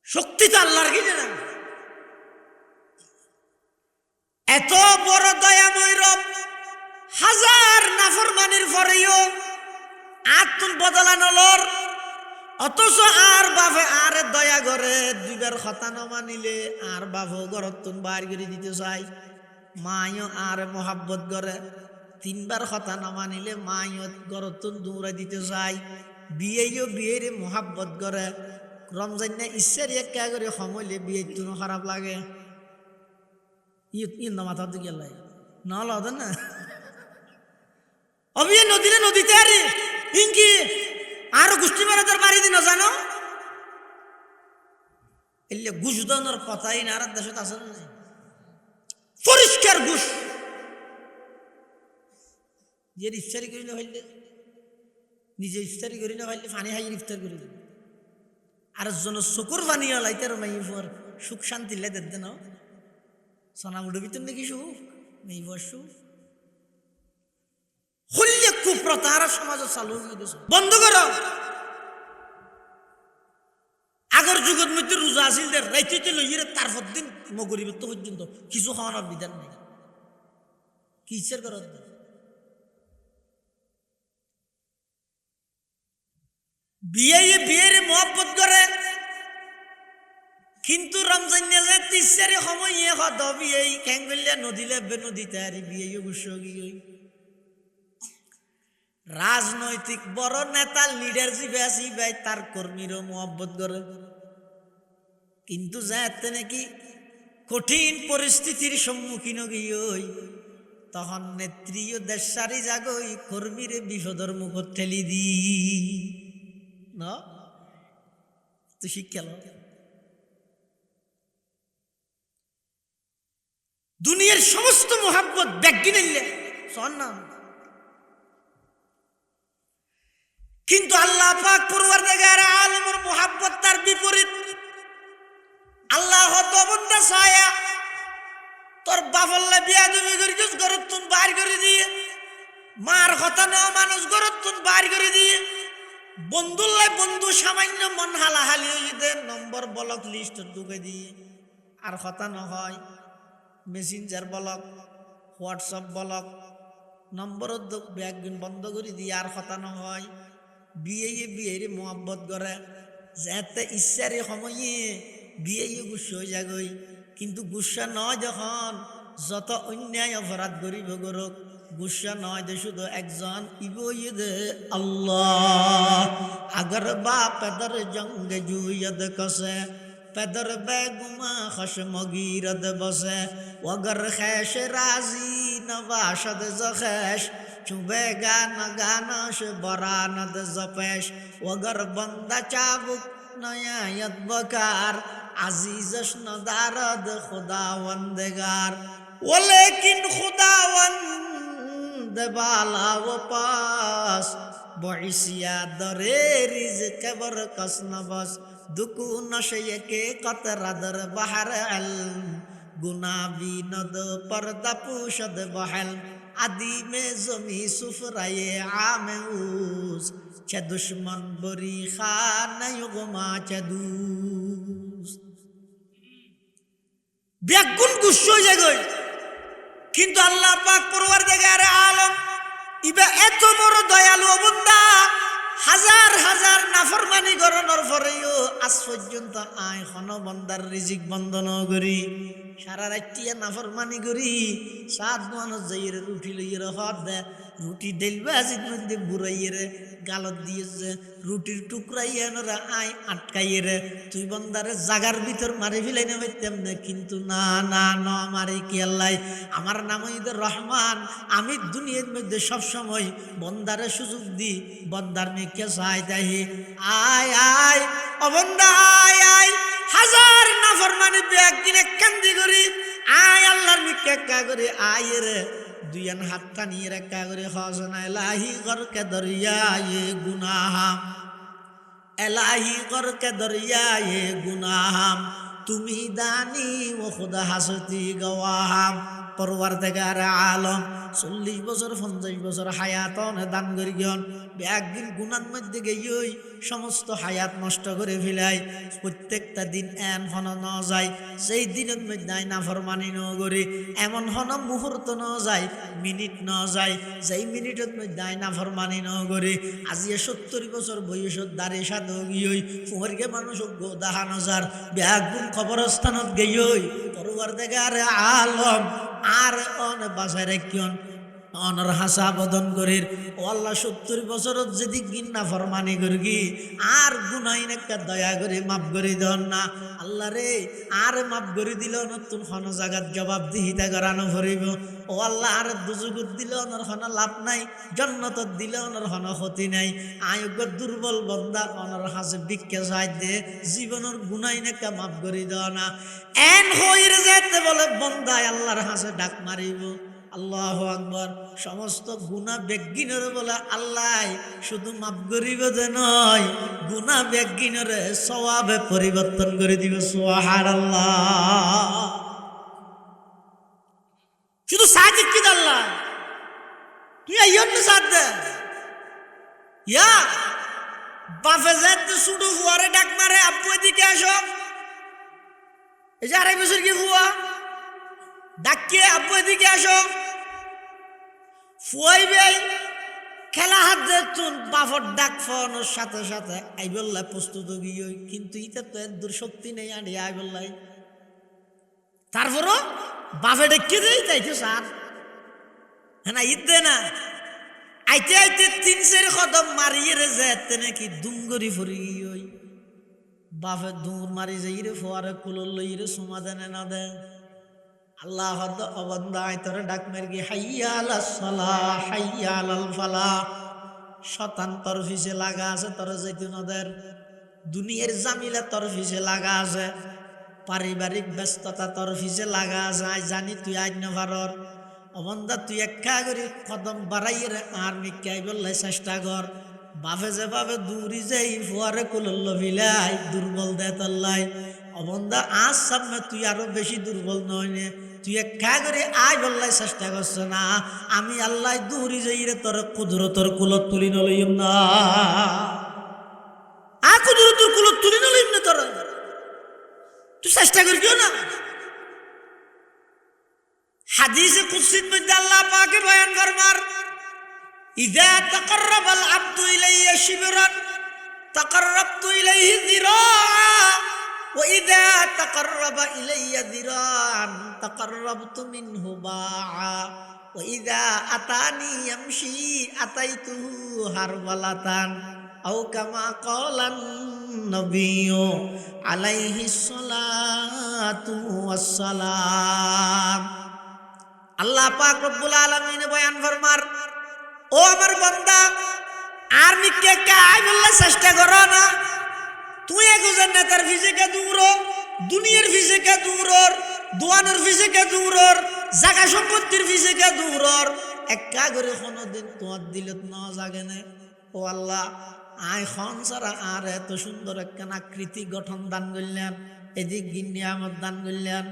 শক্তি তো আল্লাহর কিনে না এত বড় দয়াময় রব হাজার নাফরমানির পরেও আত্মন বদলানোর অথচ আর বাপে আর দয়া করে দুইবার কথা না মানিলে আর বাপও গরতুন বাইর করে দিতে চাই মায়ও আর মোহাব্বত করে তিনবার কথা না মানিলে মায়ও গরতুন দৌড়াই দিতে চাই বিয়েও বিয়ের মোহাব্বত করে রমজান না ইচ্ছার একা করে সমলে বিয়ে তুন খারাপ লাগে ইন মাথার দিকে লাগে না লদ না অবিয়ে নদীরে নদীতে আরে ইনকি আর গোষ্ঠী মারা তার বাড়ি দিন জানো এলে ঘুষ দানোর কথাই না আর দেশত আছে না পরিষ্কার ঘুষ যে ইফতারি করি না ভাইলে নিজে ইফতারি করি না ভাইলে পানি খাই ইফতার করি আর জন চকুর পানি লাইতে আর মাই ফর সুখ শান্তি লে দেন না সোনা মুড়ো ভিতর নাকি সুখ মেই সুখ হইলে কুপ্রতার সমাজ চালু বন্ধ করো আগর যুগের মধ্যে রোজা আসিল রাইতে লইয়ে তারপর দিন মগরিব তো পর্যন্ত কিছু খাওয়ানোর বিধান নেই কি ইচ্ছার কর বিয়ের মহব্বত করে, কিন্তু রমজান যে 30 সময় হদ বিয়ে খেং করলে নদীলে নদীতে আর বিয়ে গুস গিয়ে রাজনৈতিক বড় নেতা লিডার জিবাসি ভাই তার কর্মীরও মহব্বত করে, কিন্তু যাতে নাকি কঠিন পরিস্থিতির সম্মুখীন গিয়ে তখন নেত্রীয় দেশ সারি জাগই কর্মীরে বিপদর মুখ ঠেলি দি না তো শিক্ষা দুনিয়ার সমস্ত মোহাব্বত ব্যাগি নিলে সন্নাম, কিন্তু আল্লাহ পাক পরওয়ারদিগার আলমের মোহাব্বত তার বিপরীত। আল্লাহ তো বন্ধা ছায়া তোর বাফল্লা বিয়া তুমি করিস গরত তুন বাইর করে দিয়ে, মার কথা ন মানুষ গরত তুন বাইর করে দিয়ে, বন্ধুল্লাই বন্ধু সামান্য মন হালাহালি হয়ে দে নম্বর ব্লক লিস্ট ঢুকে দিয়ে, আর কথা নহয় মেসেঞ্জার ব্লক হোয়াটসঅ্যাপ ব্লক নম্বর ব্যাগ বন্ধ করে দিয়ে, আর কথা নহয় বিয়ের মোহাব্বত করে যাতে ইচ্ছারে সময়ে বিয়ে গুসা হয়ে যাগই, কিন্তু গুসা নয় যখন যত অন্যায় অপরাধ গরিব গরক, গুসা নয় যে শুধু একজন ইবই দে আল্লাহ আগর বা পেদর জঙ্গে জুয়দ কসে পেদর বেগুমা খসমগিরদ বসে ওগর খেশ রাজি নবাসদ জখেশ চুবে গান গানস বরানদ জপেশ ওগর বন্দা চাবুক নয়ায়ত বকার আজিজস নদারদ খুদাওয়ান্দেগার ওলেকিন খুদাওয়ান্দ বালা ও পাস বইসিয়া দরে রিজক বরকস নবস দুকু নশে के कतरा दर बहर इल्म गुनाबी नद पर्दा पुशद बहल आदि में जमी सुफराए आमे उस चे दुश्मन बरी खान युगमा चे दूस ব্যাগুন গুচ্ছ জায়গায়, কিন্তু আল্লাহ পাক পরওয়ারদিগার আলম ইবা এত বড় দয়ালু বান্দা হাজার হাজার নাফরমানি গরনের পরেও আজ পর্যন্ত আয় খন বন্দার রিজিক বন্ধ ন করি সারা রাত্রিয়া নাফরমানি করি সাত মানুষ যাইরে রুটি লইয়ের হাত দে রুটি ডেলবে আজির মধ্যে বুড়াইয়েরে গালত দিয়েছে রুটির টুকরাইয়া নরা আয় আটকাইয়েরে তুই বন্দারে জাগার ভিতর মারি ফেলাই না পাইতাম না, কিন্তু না না ন মারি কি আল্লাহ আমার নাম ঈদের রহমান, আমি দুনিয়ার মধ্যে সবসময় বন্দারে সুযোগ দি বন্দার মেয়েকে চাই তাই আয় আয় অবন্দা আয় আয় হাজার নাফরমানি একদিন কান্দি করি আয় আল্লাহর মিকে কা করে আয় রে দুইয়ান হাত টানিয়ে রেখা করে হজনা এলাহি করকে দরিয়ায়ে গুনাহাম এলাহি করকে দরিয়ায়ে গুনাহাম তুমি দানি ও খুদা হাসতি গওয়াহাম পরওয়ারদিগার আলম 40 বছর 50 বছর হায়াত দান করি গন একদিন গুনার মধ্যে গিয়ে সমস্ত হায়াত নষ্ট করে ফেলাই প্রত্যেকটা দিন এন হন ন যায় সেই দিনের মধ্যে নাফরমানি ন করি এমন হন মুহূর্ত ন যায় মিনিট ন যায় যেই মিনিটের মধ্যে নাফরমানি ন করি আজি 70 বছর বয়সত দাঁড়ে সাধ গিয়ে ফুমরকে মানুষ দাহান হাজার ব্যাগুন খবরস্থানত গিয়ে পরওয়ারদিগার আলম আর অন বাসায় রাখিয়ন অনর হাসা বদন করির ও আল্লাহ 70 বছরত যদি গিন্না ফরমানি করগি আর গুনাইন একটা দয়া করে মাফ করে দেন না আল্লাহ রে আর মাফ করে দিল নতুন হন জাগাত জবাব দিহিতা করানো ভরিব ও আল্লাহ আর দুজুগুত দিল অনর হন লাভ নাই জান্নাতত দিল অনর হন ক্ষতি নাই আয়োগ্য দুর্বল বন্দা অনর হাসে ভিক্ষা চাই দে জীবনের গুনাইন একটা মাফ করে দেও না এন হইরে যেতে বলে বন্দা আল্লাহর হাসে ডাক মারিব আল্লাহু আকবার সমস্ত গুনাহ বেগিনের বলে আল্লাহ শুধু মাফ করিব যে নয় গুনাহ বেগিনের সওয়াবে পরিবর্তন করে দিব সুবহানাল্লাহ শুধু সাজিদ কি আল্লাহ তুই আইয়ন না সাদ দে ইয়া বাফে যেতে শুধু ফুয়ারে ডাক মারে আব্বু এদিকে আসো এই যে 2.5 বছর কি ফুয়া ডাকিয়ে আব্বু এদিকে আসো ফুয়াই ভাই খেলা হাত দেখুন বাফর ডাক ফোনের সাথে সাথে আইবল্লাই প্রস্তুত গিয়ে, কিন্তু ইটা তো এর দূর শক্তি নেই আড়ি আইবল্লাই। তারপরও বাফে ডেকে দেই তাইতো স্যার হ্যাঁ না ঈদ দে না আইতে আইতে 3-4 কদম মারিয়ে রে যেতে নাকি দুম গরি ফরি ওই বাফে দূর মারি যাই রে ফোয়ারে কুলর লই রে সুমা দেনে না দে। আল্লাহ হদ অবন্দা আইতরে ডাক মের গি হাইয়া আলাস সালাহ হাইয়া আলাল ফালাহ। শতান তোর ফিসে লাগা আছে, তোর যাইতে নদের দুনিয়ার জামিলা তোর ফিসে লাগা আছে, পারিবারিক ব্যস্ততা তোর ফিসে লাগা আছে। আই জানি তুই আজ নভারর অবন্দা তুই একা করি কদম বাড়াইয়ে রে আর মিকাই বললাই চেষ্টা কর। বাফে যে ভাবে দূরি যাই ফুয়ারে কুলল্ল ভিলাই দুর্বল দে তল্লাই অবন্দা আজ সামনে তুই আরো বেশি দুর্বল নয় নে, তুই একা করে আয় বললাই চেষ্টা করছ না। আমি আল্লাহ দূরি যাই রে তোর কুদরতর কুলত তুলি নলইম না, আ কুদরতর কুলত তুলি নলইম না, তোর তুই চেষ্টা করিও না। হাদিসে কুদসির মধ্যে আল্লাহ পাকে বয়ান ফরমার ইযা তাকাররাবাল আবদু ইলাইয়া শিবরান তাকাররাবতু ইলাইহি যিরাআ ওয়া ইযা তাকাররাবা ইলাইয়া যিরাআন তাকাররাবতু মিনহু বাআ ওয়া ইযা আতানি ইয়ামশি আতাইতুহু হারওয়ালাতান আও কামা ক্বালান নবিয়্যু আলাইহিস সালাতু ওয়াস সালাম। আল্লাহ পাক রব্বুল আলামিন বয়ান ফরমার ও আমার বান্দা আর মিকে কাই বললে চেষ্টা করো না। তুই একজন নেতার ফিজিকে দূর, দুনিয়ার ফিজিকে দূর, দোয়ানের ফিজিকে দূর, জায়গা সম্পত্তির ফিজিকে দূর, একা করে কোনোদিন তোমার দিলত ন জাগে না। ও আল্লাহ আয় খন সারা আর এত সুন্দর একখান আকৃতি গঠন দান করলেন, এদিক গিন্নিয়ামত দান করলেন।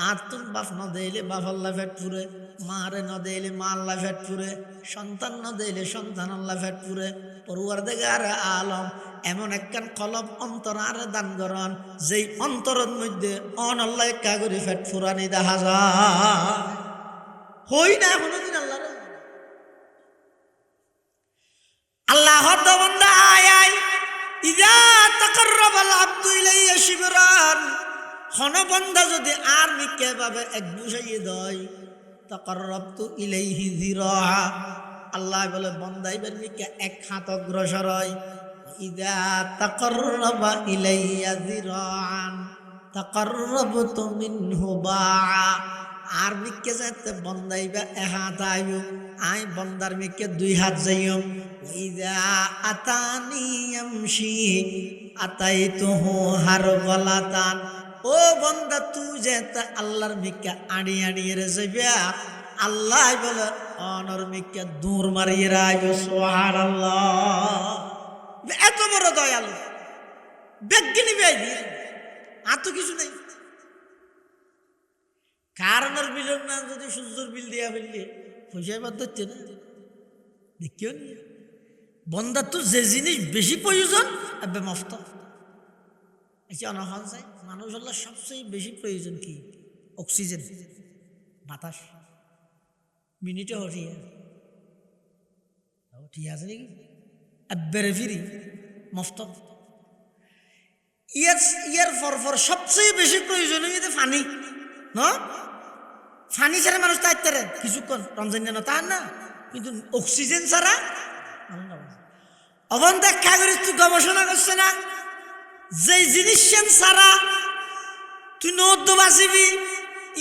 আর তুমি বাপ ন দিলে বাপ আল্লাহ ফেট ফুরে, মারে ন দিলে মা আল্লাহ ফেট ফুরে, সন্তান ন দিলে সন্তান আল্লাহ ফেট ফুরে। পরওয়ারদিগার আলম এমন একখান কলব অন্তর আরে দান করন যেই অন্তরের মধ্যে অন আল্লাহ একা করে ফেট ফুরানি দেখা যায়। হই না কোনোদিন আল্লাহ আল্লাহ বান্দা আয় আয় ইযা তাকাররাবাল আবদু ইলাইয়া শিবরান হন বান্দা যদি আর মিকে ভাবে এক বুঝাইয়ে দেয় তাকাররাবতু ইলাইহি যিরাআ আল্লাহ বলে বান্দা এবার মিকে এক হাত অগ্রসর হয়। ইযা তাকাররাবা ইলাইয়া যিরাআন তাকাররাবতু মিনহু বাআ আর মিকে যাতে বন্দাইবা এক হাত আইব আই বন্দার মিকে 2 হাত যাইও। ইযা আতানি ইয়ামশি আতাইতুহু হারওয়ালাতান ও বন্দা তুই যেতে আল্লাহর মিকে আড়ি আড়িয়ে রে যাইবা আল্লাহ বলে অনর মিকে দূর মারিয়ে রাইব। সুবহানাল্লাহ এত বড় দয়ালু বেগিনি বেই দিয়ে আর তো কিছু নেই। কারণের বিল না যদি সূর্যের বিল দিয়া ফেললে পয়সা বাদ দিচ্ছে না দেখিও নি বন্দার তো যে জিনিস বেশি প্রয়োজন এবে মফত এসে অনহন চাই মানুষ আল্লাহ সবচেয়ে বেশি প্রয়োজন কি অক্সিজেন বাতাস মিনিটে ঠিক আছে নাকি এবারে ফিরি মফত ইয়ার ফর সবচেয়ে বেশি প্রয়োজন হইতে পানি না পানি ছাড়া মানুষ তাইতে কিছুক্ষণ রমজান না তার না কিন্তু অক্সিজেন ছাড়া অবন দেখা করিস তুই গবেষণা করছে না যে জিনিস ছাড়া তুই নদ্য বাঁচিবি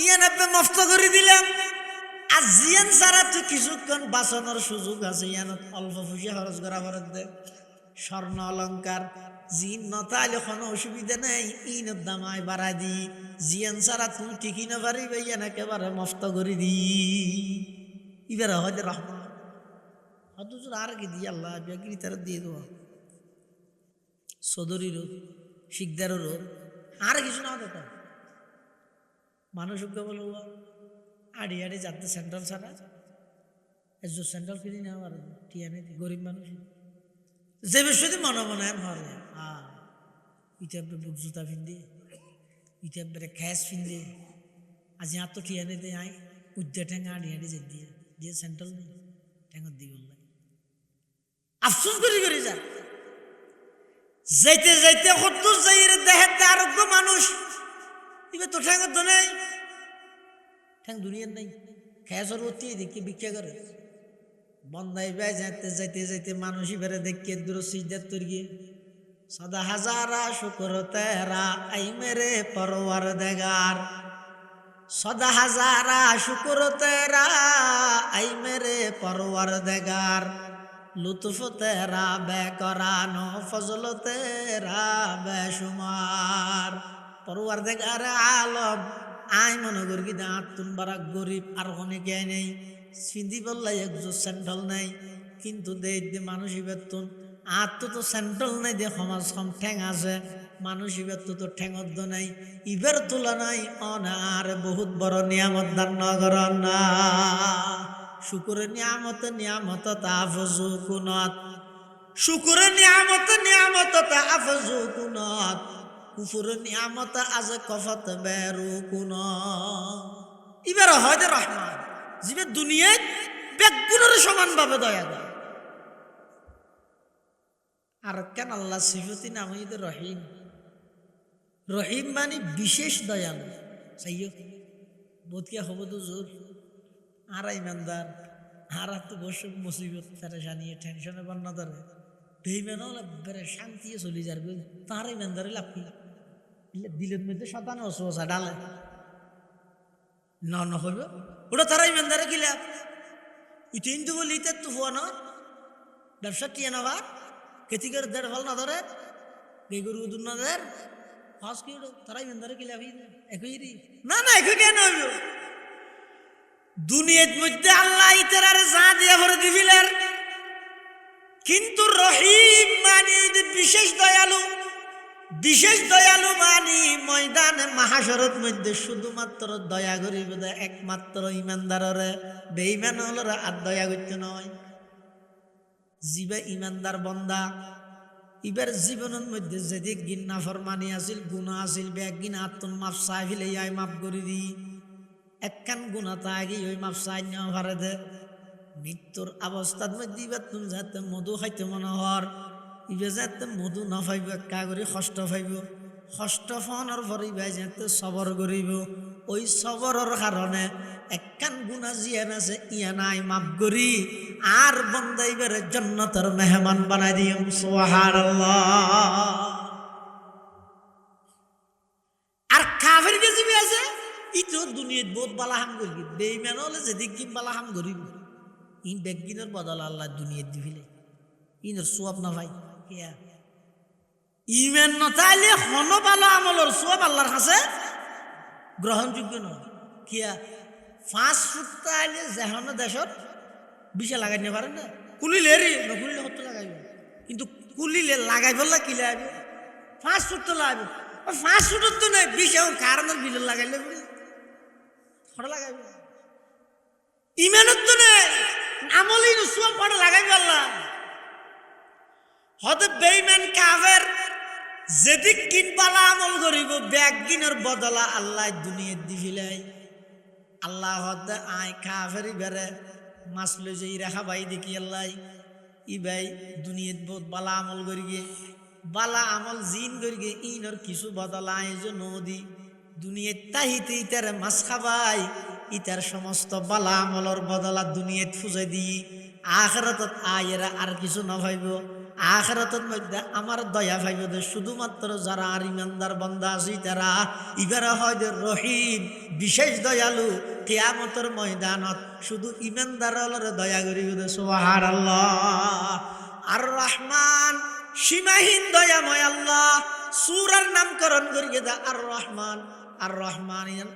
ইয়ান আপনি মফত করে দিলাম আর জিয়ান ছাড়া তুই কিছুক্ষণ বাঁচানোর সুযোগ আছে ইয়ান অল্প পয়সা খরচ করা ফরত দে স্বর্ণ অলঙ্কার জিন নতাইলে কোনো অসুবিধা নেই ইনের দামাই বাড়াই দি জিয়ান ছাড়া তুই টিকি না পারিবে ইয়ান একেবারে মফত করে দি এবারে হয়তো রহমান হয়তো আর কি দিয়ে আল্লাহ বেগিরি তারা দিয়ে দেবো চৌধুরীরও শিকদারেরও আর কিছু না দেখো মানুষ বলবো আড়ি আড়ি যাতে স্যান্ডেল ছাড়া স্যান্ডেল কিনে নেওয়া আর টিয়ানে গরিব মানুষ যে বিষয়ে মনে মনে হরে ইটা বুক জুতা পিন্ধে ইটা খ্যাস পিন্ধে আজি আর তো টিয়ানে দিয়ে আয় উদ্যা ঠেঙা আড়ি আড়ি যে দিয়ে দিয়ে স্যান্ডেল নেই ঠেঙত দিয়ে বললাম আফসোস করি যান যাইতে যাইতে কত যাইর দেহেতে আরোগ্য মানুষ এবার তো ঠ্যাঙ্গর তো নেই ঠ্যাং দুনিয়ার নাই খেয়া সরবর্তী দেখি ভিক্ষা করে বন্দাই বাই যাইতে যাইতে যাইতে মানুষই বেড়ে দেখিয়ে দূর সিজদার তৈরি সদা হাজারা শুকর তেরা আই মেরে পরওয়ার দেগার সদা হাজারা শুকর তেরা আই মেরে পরওয়ার দেগার লুৎফ তেরা বেকরানো ফজল তেরা বেশুমার পরওয়ার দেগার আলম আই মনে করি কি দাঁত তুন বারা গরিব আর অনেকে নেই সিন্ধি বললাই একজো স্যান্ডল নাই কিন্তু দে মানুষই বেতন আর তো স্যান্ডল নাই দে সমাজ কম ঠেং আছে মানুষই বেতন তো ঠেঙদ্দ নাই ইবের তুলনায় অনার বহুত বড় নিয়ামত দান নগর না শুকুরে নিয়ামত তাফজু কুনত শুকুরে নিয়ামত তাফজু কুনত কুফুর নিয়ামত আজ কফত বেরু কুন এবার হয় যে রহমান জীবের দুনিয়ায় বেগুনের সমানভাবে দয়া দেয় আর কেন আল্লাহ সিফতি নাম হইতে রহিম রহিম মানে বিশেষ দয়ালু চাইও বোধকে হব তো জোর আর ইমানদার আর তো বসে মুসিবত তারা জানিয়ে টেনশনে বন্যা ধরে বেইমানও বেড়ে শান্তিয়ে চলি যাবে তার ইমানদারে লাভ কি দিলের মধ্যে শতানে অসুসা ডালে না হইব ওটা তারা ইমানদারে কি লাভ ইতে কিন্তু বলি ইতে তো হওয়া না ব্যবসা টিয়ে নেবার কেতিকের দেড় ফল না ধরে বেগুর উদুর না ধর হস কি ওটা তারা ইমানদারে কি লাভ একই না একই কেন হইব দুনিয়ার মধ্যে আল্লাহ ইতার যা দিয়ে ভরে দিবিলের কিন্তু রহিম মানে বিশেষ দয়ালু মানে ময়দানে মাহাশরত মধ্যে শুধুমাত্র দয়া করিব একমাত্র ইমানদাররে বেঈমান হলরা আর দয়া করতে নয় জিবে ইমানদার বন্দা ইবার জীবনের মধ্যে যেদিক গিন্না ফরমানি আছিল গুণা আছিল বেগ গিনা আত্মন মাফ চাই ফেলে আই মাফ করি দি একখান গুণা তা আগে ওই মাফ চাই নেওয়া পারে দে মৃত্যুর অবস্থার মধ্যে ইবার তুমি যাতে মধু খাইতে মনে হর ইবে যাতে মধু না পাইব একা করে কষ্ট পাইব কষ্ট ফোনের পরে ইবাই যাতে সবর করিব ওই সবরের কারণে একখান গুণা জিয়ান আছে ইয়া নাই মাফ করি আর বন্দা ইবারে জান্নাতের মেহমান বানাই দিও সুবহানাল্লাহ আর কাফের কে জিবি আছে ইতো দুনিয়াত বহুত বালাহাম করিব বেঈমান হলে যেদিক কি বালাহাম করিব ইন বেগিনের বদল আল্লাহ দুনিয়াত দিবিলে ইনর সওয়াব না ভাই কিয়া ইমান না তাইলে হন ভালো আমলের সওয়াব আল্লাহর কাছে গ্রহণযোগ্য নয় কিয়া 5 ফুট তাইলে যেহন দেশত বিশা লাগাই নিতে পারেন না কুলিলে রে নকুলিলে হত লাগাইব কিন্তু কুলিলে লাগাই বললা কি লাগাইব 5 ফুট তো লাগাইব 5 ফুট তো নাই বিশা কারণের বিল লাগাইলে ফড় লাগাইব ইমানত তো নাই আমলই সওয়াব ফড় লাগাইব আল্লাহ হতে বেঈমান কাফের যেদিক কিন বালা আমল করিব বেগিনের বদলা আল্লাহ দুনিয়াত দিবিলাই আল্লাহ হতে আয় কাফের বেরে মাসলে যে রাখা ভাই দেখি আল্লাহ ই ভাই দুনিয়াত বহুত বালা আমল করি গে বালা আমল জিন করি গে ইনর কিছু বদলা আয় যে নদী দুনিয়াত তাহিতে ইতার মাছ খাবাই ইতার সমস্ত বালা আমলর বদলা দুনিয়াত ফুজাই দি আখিরাতত আয়েরা আর কিছু না ভাইব আখিরাতের মধ্যে আমার দয়া পাইব দে শুধুমাত্র যারা আর ইমানদার বান্দা আছে তারা ইবারা হয় যে রহিম বিশেষ দয়ালু কিয়ামতের ময়দানত শুধু ইমানদার হলরে দয়া করিব দে সুবহানাল্লাহ আর রহমান সীমাহীন দয়াময় আল্লাহ সূরার নামকরণ করিয়ে দে আর রহমান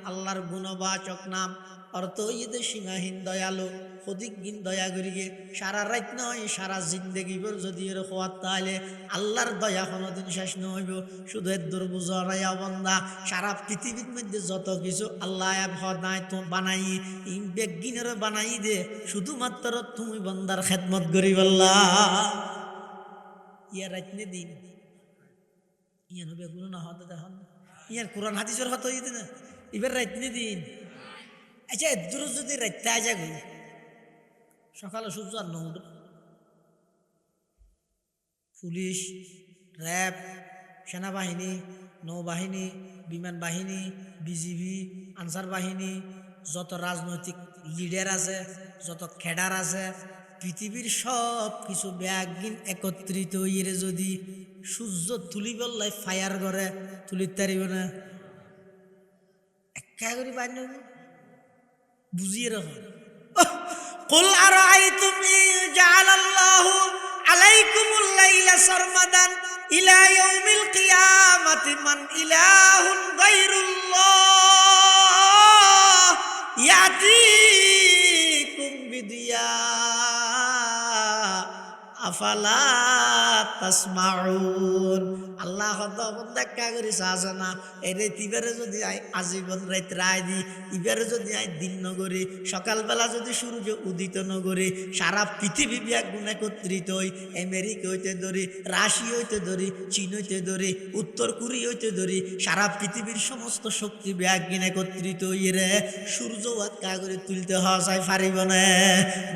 আল্লাহর গুণবাচক নাম অর্থ ইয়ে সীমাহীন দয়ালু অধিকদিন দয়া করিগে সারা রাত নয় সারা জিন্দগি পর যদি এর হওয়ার তাহলে আল্লাহর দয়া কোনোদিন শেষ নহইব শুধু এর দুর্বুঝা বন্দা সারা পৃথিবীর মধ্যে যত কিছু আল্লাহ নাই তো বানাই বেগিনের বানাই দে শুধুমাত্র তুমি বন্দার খেদমত করিব আল্লাহ ইয়া রাত নে দিন ইয়ানো বেগুলো না হতে দেখুন ইয়ার কোরআন হাদিসের হতো ইয়ে না এবার রাত নে দিন আচ্ছা দূর যদি রাইতে আজা গই সকালে সূর্য আর না উঠে পুলিশ, র্যাব, সেনাবাহিনী, নৌবাহিনী, বিমান বাহিনী, বিজিবি, আনসার বাহিনী, যত রাজনৈতিক লিডার আছে, যত খেডার আছে, পৃথিবীর সব কিছু ব্যাগিন একত্রিত হইয়ে যদি সূর্য তুলি বললাই ফায়ার করে তুলিতে পারিব না? একা করে পারি বুঝিয়ে রাখ। কুল আরাআইতুম ইন জাআলাল্লাহু আলাইকুমুল লাইলা সারমাদান ইলা ইয়াউমিল কিয়ামাতি মান ইলাহুন গায়রুল্লাহ ইয়াতিকুম বিদিয়া আফালা তাসমাউন। আল্লাহ দেখা করি সাজনা এরে তিবারে যদি আজীবন রাত রায় দি, ইবারে যদি দিন নগরে সকালবেলা যদি সূর্য উদিত নগরে সারা পৃথিবী ব্যাগুণ একত্রিত হই, আমেরিকা হইতে ধরি, রাশিয়া হইতে ধরি, চীন হইতে ধরি, উত্তর কোরিয়া হইতে ধরি, সারা পৃথিবীর সমস্ত শক্তি ব্যাগুণ একত্রিত হইয়ে রে সূর্য কা করে তুলতে হয় পারিব না।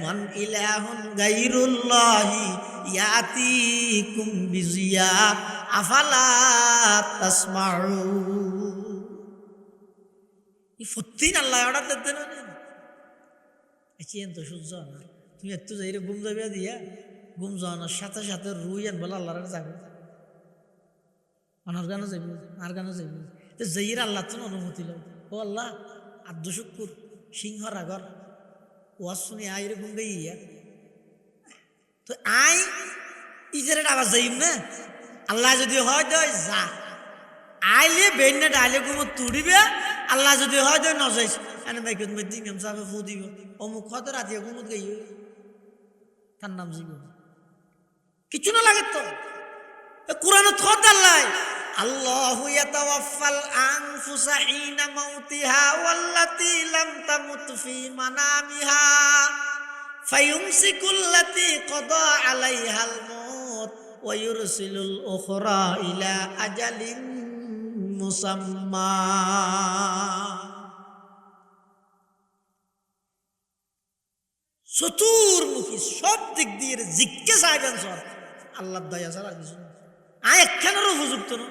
মান ইলাহুন গায়রুল্লাহি ইয়াতিকুম বিজিয়া আফালা তাসমাউন। এই ফতিন আল্লাহ অর্ডার দিতে না এচিয়েন তো সূর্য না তুমি একটু যাই ঘুম যাবে দিয়া ঘুম যাওয়ানোর সাথে সাথে রুই আন বলে আল্লাহর যাবে অনার গানও যাইব আর গানও যাইব তো যাইয়ের আল্লাহ তো অনুমতি লো ও আল্লাহ আদ্য শুক্কুর সিংহ রাগর ওয়াজ শুনে আইরে ঘুম গাইয়া তো আই ইজারে আবার যাইম না আল্লাহ যদি হয় দয় যা আইলে বেন্না ডাইলে ঘুমো তুড়িবে আল্লাহ যদি হয় দয় নজাইস এনে বাইকুত মধ্যে দিম সাবে ফু দিব অমুক হয়তো রাতিয়া ঘুমত গাই তার নাম জীব কিছু না লাগে তো কোরআনত খত আল্লাহ আল্লাহু ইয়াতাওয়াফাল আনফুসা হিনা মাউতিহা ওয়াল্লাতী লাম তামুত ফি মানামিহা ফায়ুমসিকুল্লাতী ক্বাদা আলাইহাল মাউত ওয়া ইউরসিলুল উখরা ইলা আজালিন মুসাম্মা। চতুর্মুখী সব দিক দিয়ে জিজ্ঞেস আইবেন সব আল্লাহ দয়া ছাড়া কিছু একখানেরও উপযুক্ত না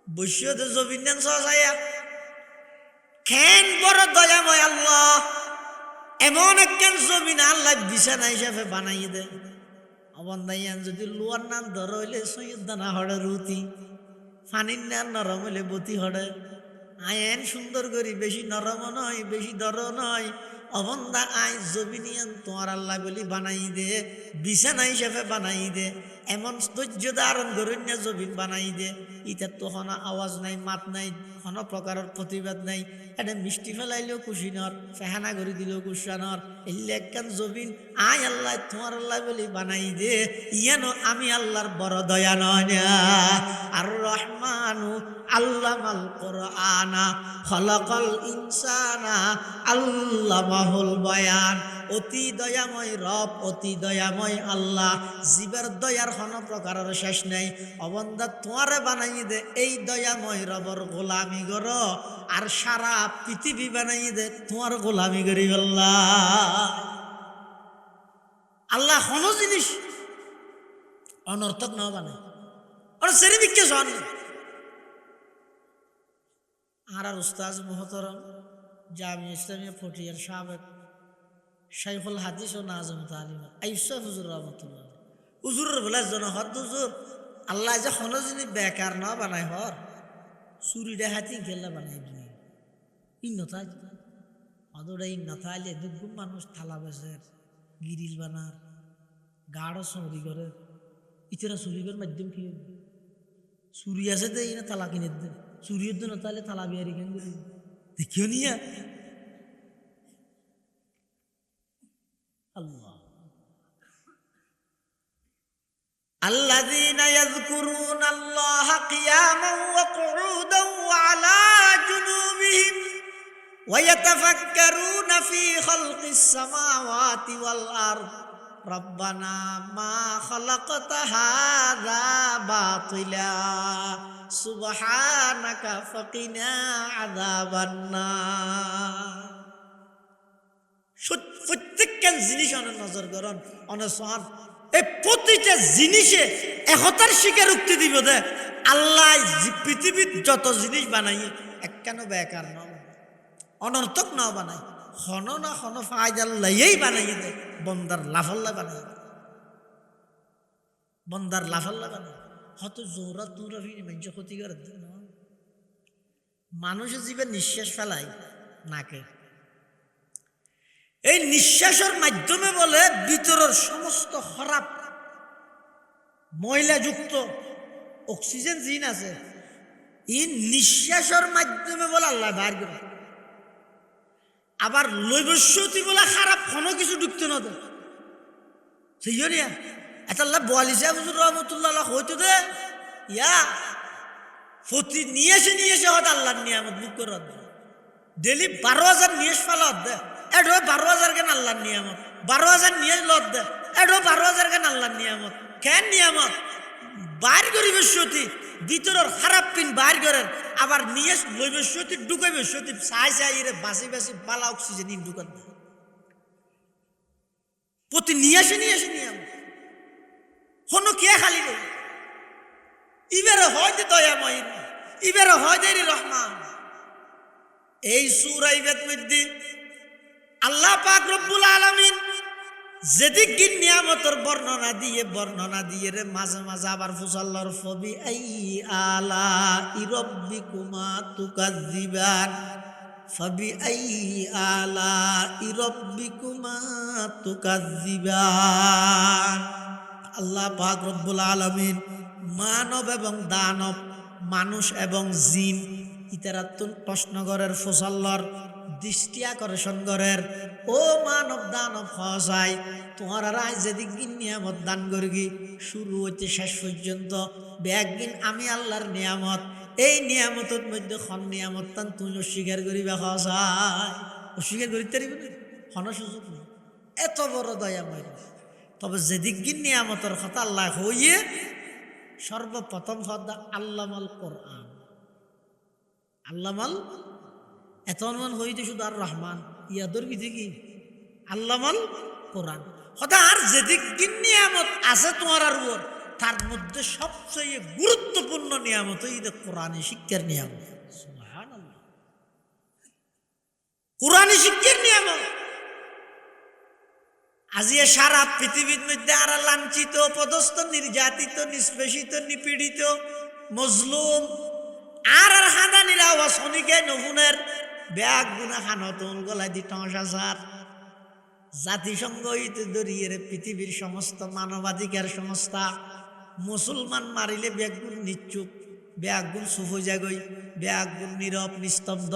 বৈশ্যতে জবিন্যান সহায়া খেন বড় দয়াময় আল্লাহ এমন একখান জমিন আল্লাহ বিছানা হিসাবে বানাই দে অবন্ধাইয়ান যদি লোয়ার নাম ধর হইলে সৈয়দ দানা হড়ে রুতি ফানির নাম নরম হইলে বতি হড়ে আয়েন সুন্দর করি বেশি নরম নয় বেশি দর নয় অবন্ধা আই জবিনিয়ান তোমার আল্লাহ বলি বানাই দে বিছানা হিসাবে বানাই দে এমন ধৈর্য ধারণ করুন না জবিন বানাই দে ইটার তো কোনো আওয়াজ নাই মাত নাই কোনো প্রকারের প্রতিবাদ নাই এটা মিষ্টি ফেলাইলেও খুশি নর ফেহানা করে দিলেও কুসানর এলে একখান জবিন আয় আল্লাহ তোমার আল্লাহ বলি বানাই দে ইয়ানো আমি আল্লাহর বড় দয়া নয় আর রহমানু আল্লামাল কুরআনা খলাকাল ইনসানা আল্লামাহুল বায়ান। অতি দয়াময় রব অতি দয়াময় আল্লাহ জীবের দয়ার কোনো প্রকারের শেষ নেই অবন্ধা তোমারে বানাই দে এই দয়াময় রবর গোলামি গর আর সারা পৃথিবী বানাই দে তোমার গোলামি করি আল্লাহ কোনো জিনিস অনর্থক না বানায় ওরা সেরে বিক্ষে শোন আর উস্তাজ মোহতরম জামিয়া ইসলামিয়া ফটিয়ার সাবেক শাইখুল হাদিস ও নাজম তালিম আইসা হুজুর রহমতুল্লাহ হুজুরের বলে জন হদ হুজুর আল্লাহ যে কোনো জিনিস বেকার না বানায় হর চুরি ডাহাতি খেলা বানাই দিই ইন্নতা অদোটা ইন্নতা আইলে দুগুম মানুষ থালা বেসের গিরিল বানার গাঢ় চুরি করে ইতারা চুরির মাধ্যম কি চুরি আছে দে না তালা কিনে দে চুরির জন্য তাহলে তালা বিয়ারি কেন করি দেখিও নিয়া আল্লাহ الذين يذكرون الله قياما وقعودا وعلى جنوبهم ويتفكرون في خلق السماوات والأرض ربنا ما خلقت هذا باطلا سبحانك فقنا عذاب النار। প্রত্যেকটা জিনিস অনেক নজর করুন অনেক সহান এই প্রতিটা জিনিসে একতার স্বীকারোক্তি দিব দে আল্লাহ পৃথিবীর যত জিনিস বানাই একখান বেকার ন অনর্থক ন বানাই হন না হন ফায়দার লাইয়েই বানাই দে বন্দার লাফাল্লা বানাই বন্দার লাফাল্লা বানাই হত জোরা তুরা ফিরে মানুষ ক্ষতি করে মানুষের জীবন নিঃশ্বাস ফেলাই নাকে এই নিঃশ্বাসের মাধ্যমে বলে ভিতরের সমস্ত খারাপ ময়লাযুক্ত অক্সিজেন জিন আছে এই নিঃশ্বাসের মাধ্যমে বলে আল্লাহ বার করে আবার লৈবস্যতি বলে খারাপ কোনো কিছু ঢুকতে না দে সেই নিয়া এটা আল্লাহ বোয়ালিশা হুজুর রহমতুল্লাহ হইতো দে ইয়া ফতি নিয়ে এসে হয়তো আল্লাহর নিয়ামত বুক করে ডেলি 12,000 নিয়ে ফেলত দে এডো 12,000 কেন আল্লাহর নিয়ামত 12,000 নিয়ে লত দে এডো 12,000 কেন আল্লাহর নিয়ামত কেন নিয়ামত বাইর করিবে সতী ভিতরের খারাপ পিন বাইর করেন আবার নিয়ে লইবে সতী ঢুকাইবে সতী চাই রে বাসি বাসি বালা অক্সিজেন ঢুকান প্রতি নিয়ে আসে নিয়ামত হনো কে খালি রে ইবের হয় দে দয়াময় ইবের হয় দে রহমান এই সূরা ইবাদ মধ্যে আল্লাহ পাক রব্বুল আলামিন যেদিক নিয়ামতের বর্ণনা দিয়ে রে মাঝে মাঝে আবার ফুসাল্লার ফবি আই আলা ইরব্বিকুমা তুকাজ্জিবান ফবি আই আলা ইরব্বিকুমা তুকাজ্জিবান আল্লাহ পাক রব্বুল আলামিন মানব এবং দানব মানুষ এবং জিন ইতারাতুন প্রশ্ন করের ফুসাল্লার দৃষ্টি আকর্ষণ করের ও মানব দানব হসাই তোমার রায় যেদিক নিয়ামত দান করগি শুরু হইতে শেষ পর্যন্ত একদিন আমি আল্লাহর নিয়ামত এই নিয়ামতের মধ্যে খন নিয়ামত তান তুমি অস্বীকার করিবা হসাই অস্বীকার করিতে পারিবে না হন সুযোগ নেই এত বড় দয়াময় তবে যেদিক নিয়ামতের কথা আল্লাহ হইয়ে সর্বপ্রথম কথা আল্লামাল কোরআন আল্লামাল এত অনুমান হইতে শুধু আর রহমান ইয়াদর বিধি কি আল্লামাল কোরআন কথা আর যেদিক নিয়ামত আছে তোমার আর উপর তার মধ্যে সবচেয়ে গুরুত্বপূর্ণ নিয়ামত এই কোরআনে শিক্ষার নিয়ামত সুবহানাল্লাহ কোরআনে শিক্ষার নিয়ামত আজি সারা পৃথিবীর মধ্যে আর লাঞ্ছিত পদস্থ নির্যাতিত নিষ্পেষিত নিপীড়িত মজলুম আর হাদানির আওয়াজ শনিকে নহুনের ব্যাগ গুনা খানতন গলায় দি টসার জাতিসংঘ হইতে দরিয়ে পৃথিবীর সমস্ত মানবাধিকার সংস্থা মুসলমান মারিলে ব্যাগুন নিশ্চুপ ব্যাগুন সুফ জাগই ব্যাগুন নীরব নিস্তব্ধ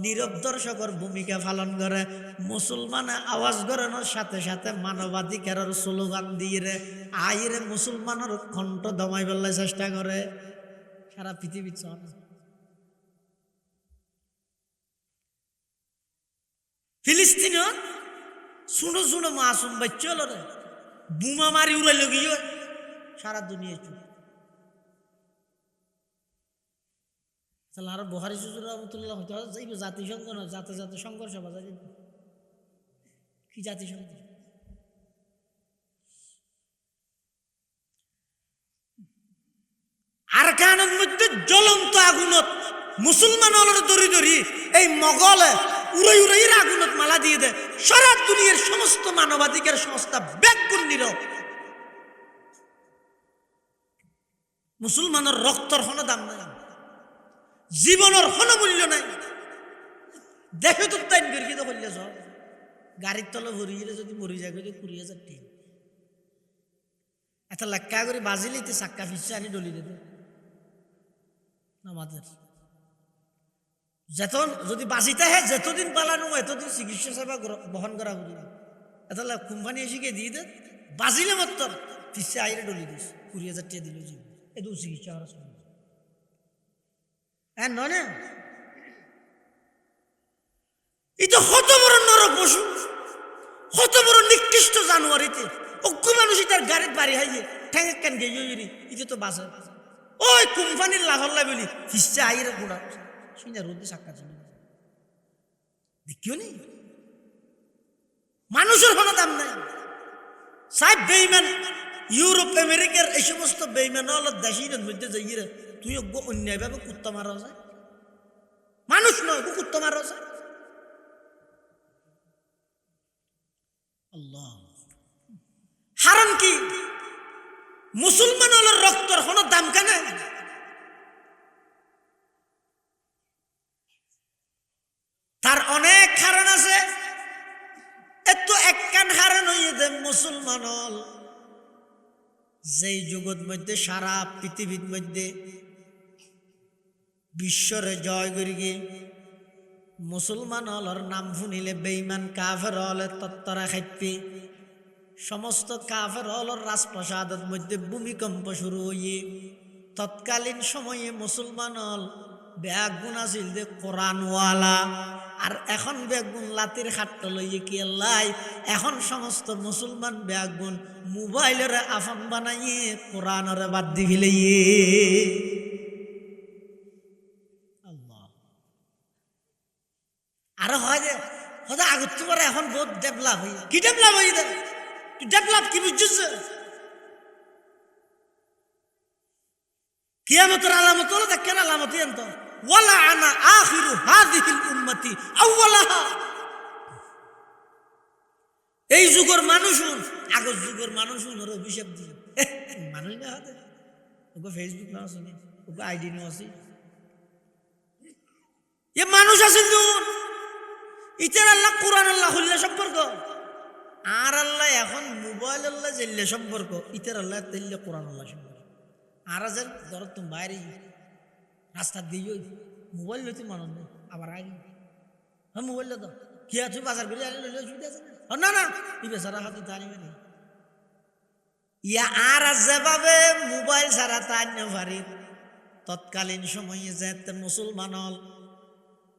নীরব দর্শকর ভূমিকা পালন করে মুসলমানে আওয়াজ করানোর সাথে সাথে মানবাধিকারের স্লোগান দিয়ে আইরে মুসলমানের কণ্ঠ দমাই ফেলার চেষ্টা করে সারা পৃথিবী চলে ফিলিস্তিন শুনো শুনো মাসুম বাচ্চা রে বুমা মারি উড়াইল গিয়ে সারা দুনিয়া চুপ তাহলে আর বুখারী হুজুর রাহমাতুল্লাহ যাইব জাতিসংঘ না জাতে জাতে সংঘর্ষ বাজা যাইব কি জাতিসংঘ আর কানের মধ্যে জ্বলন্ত আগুনত মুসলমান হলের দড়ি দড়ি এই মগলে উড়াই উড়াই আগুনত মালা দিয়ে দেয় সারা দুনিয়ার সমস্ত মানবাধিকার সংস্থা ব্যাকুল নীরব মুসলমানের রক্তর হন দাম নাই জীবনের হন মূল্য নাই দেখে তো তাই করি তো করলে সব গাড়ির তলে ভরি গেলে যদি মরি যায় 20,000 টাকা এত লাক্কা করে বাজিলেই চাক্কা ফিসে আনি ডলি দেবে আমাদের যেতন যদি বাঁচিতে হয় যতদিন পালানো এতদিন চিকিৎসা সেবা বহন করা করি এত কোম্পানি এসে দিয়ে দে বাজিলে মাত্র ফিসে আইরে ডলি দিস 20,000 টাকা দিল জীবন এত চিকিৎসা করা হ্যাঁ নয় না এই তো কত বড় নরক পশু কত বড় নিকৃষ্ট জানুয়ারিতে অজ্ঞ মানুষই তার গাড়ির বাড়ি হাইয়ে ঠ্যাং কেন গিয়ে এটা তো বাসে ওই কোম্পানির লাভল্লা বলি ফিসে আইরে ঘোড়া শুনে রোদে সাক্ষা ছিল দেখিও নি মানুষের কোনো দাম নাই সাহেব বেঈমান ইউরোপ আমেরিকার এই সমস্ত বেইমান দেশের মধ্যে যাই তুই অন্যায়ভাবে কুত্তা মারা যায়, মানুষ নয় কুত্তা মারা যায়। আল্লাহ হারাম কি মুসলমান হলোর রক্তর কোনো দাম কেন? তার অনেক কারণ আছে, এত একখান কারণ হইয়ে দে মুসলমান হল যেই যুগের মধ্যে সারা পৃথিবীর মধ্যে বিশ্বরে জয় করি গিয়ে মুসলমান হলর নাম শুনিলে বেঈমান কাফের হলে তত্তরা খাইপে, সমস্ত কাফের হলর রাজপ্রাসাদের মধ্যে ভূমিকম্প শুরু হইয়ে তৎকালীন সময়ে মুসলমান হল বেগুন আছিল যে কোরআনওয়ালা, আর এখন বেগুন লাতির খাট্ট লইয়ে কি আল্লাহ এখন সমস্ত মুসলমান বেগুন মোবাইলের আফন বানাইয়ে কোরআনের বাদ দি ফেলাইয়ে। আল্লাহ আর হয় যে হয়তো আগত তোমার এখন বহুত ডেভেলপ হই, কি ডেভেলপ হই দে ডেভেলপ কি বুঝছিস? কিয়ামতের আলামত হলো দেখেন আলামতই আনত ওয়ালা আনা আখিরু হাযিহিল উম্মতি আউওয়ালাহা। এই যুগের মানুষ আগের যুগের মানুষ ওর অভিশাপ দিয়ে মানুষ না হাতে ওকে ফেসবুক না আছে ওকে আইডি না আছে এ মানুষ আছে ইতার আল্লাহ কোরআন আল্লাহ হইলে সম্পর্ক, আর আল্লাহ এখন মোবাইল আল্লাহ জেললে সম্পর্ক, ইতার আল্লাহ তেললে কোরআন আল্লাহ সম্পর্ক। আর যেন ধরো তুমি বাইরে রাস্তা দিয়ে মোবাইল লইতে মানুষ নেই আবার আগে হ্যাঁ মোবাইলটা তো কি আছে বাজার করে আগে লইলে অসুবিধা আছে না? না এই বেচারা হাতে তানি মারি ইয়া আর যেভাবে মোবাইল ছাড়া তাই না পারি তৎকালীন সময়ে যেতে মুসলমান হল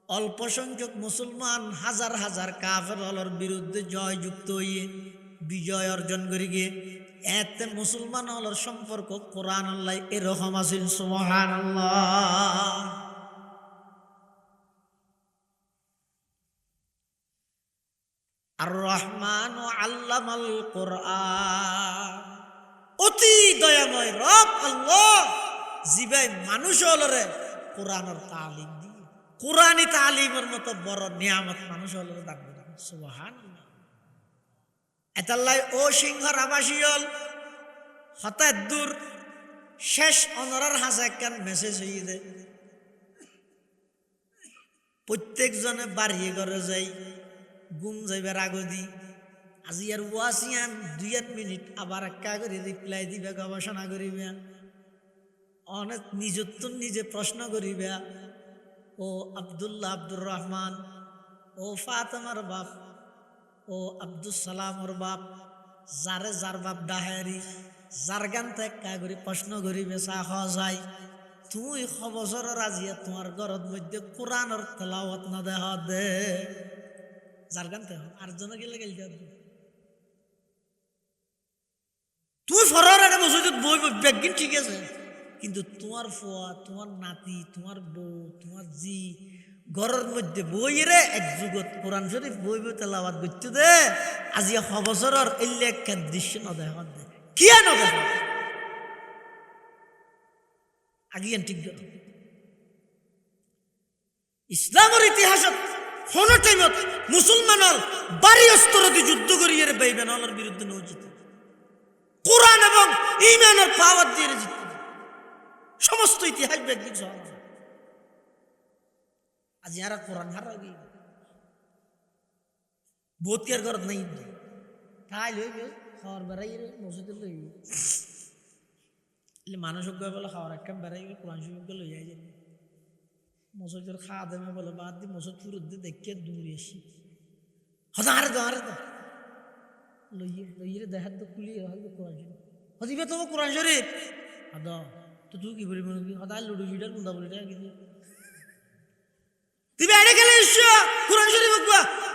অল্প সংখ্যক মুসলমান হাজার হাজার কাফের হলর বিরুদ্ধে জয়যুক্ত হইয়ে বিজয় অর্জন করি গিয়ে এতে মুসলমান হলর সম্পর্ক কোরআন আল্লাহ এরকম আছিল। সুবহানাল্লাহ। আর রহমান আল্লামাল কোরআন, অতি দয়াময় রব আল্লাহ জিবাই মানুষ হলরে কোরআনের তালিম দিয়ে, কোরআনি তালিমের মতো বড় নিয়ামত মানুষ হলরে দান করে। সুবহানাল্লাহ। এতাল্লাই ও সিংহর আবাসী হল হঠাৎ দূর শেষ অনরার হাসা একখান মেসেজ হয়ে দেয় প্রত্যেক জনে বাড়িয়ে ঘরে যাই ঘুম যাইবার আগদি আজি আর ওয়াসিয়ান 2 মিনিট আবার একা করে রিপ্লাই দিবে, গবেষণা করিবে, অনেক নিজত্ব নিজে প্রশ্ন করিবে। ও আব্দুল্লাহ আব্দুর রহমান, ও ফাতেমার বাপ, ও আব্দুল সালামর বাপ, যারে যার বাপ ডাহারি যার গান ত্যাগা করি প্রশ্ন করিবে চা খাওয়া যায় তুই খবর রাজিয়া তোমার ঘরের মধ্যে কোরআনের তেলাওয়াত না দেহ দে যার গান তেহ আর জন গেলে গেল তুই ফরার একটা মসজিদ বই ব্যাগিন ঠিক আছে, কিন্তু তোমার ফুয়া তোমার নাতি তোমার বউ তোমার জি ঘরের মধ্যে বইরে এক যুগত কোরআন শরীফ বই বই তেলাওয়াত করতে দে আজি খবরের এলে একটা দৃশ্য না দেখা দে কি না দেখা আগিয়ান ঠিক ইসলামের ইতিহাসত কোন টাইমত মুসলমানের বাড়ি অস্তরতি যুদ্ধ করিয়ে বেঈমানের বিরুদ্ধে নজিত কোরআন এবং ঈমানের পাওয়ার দিয়ে জিততে সমস্ত ইতিহাস ব্যক্তিক সহ আজ ইয়ারা কোরআন হারা গিয়ে বোধকের ঘর নেই তাই লইবে খাওয়ার বেড়াইবে মসজিদে লইবে মানুষ বলে খাওয়ার একটা বেড়াইবে কোরআন শরীফকে লইয়া যাবে মসজিদের খাওয়া দামে বলে বাদ দি মসজিদ ফুরুত দিয়ে দেখে দূরে এসি হতো আরে তো লইয়ে লইয়ে দেখার তো খুলিয়ে হয়তো কোরআন শরীফ হতিবে তোমার কোরআন শরীফ হদ তো তুই কি বলি মনে হতায় লুডু ফিডার কুন্দা বলি কিন্তু তুমি এড়ে গেলে কোরআন শরীফ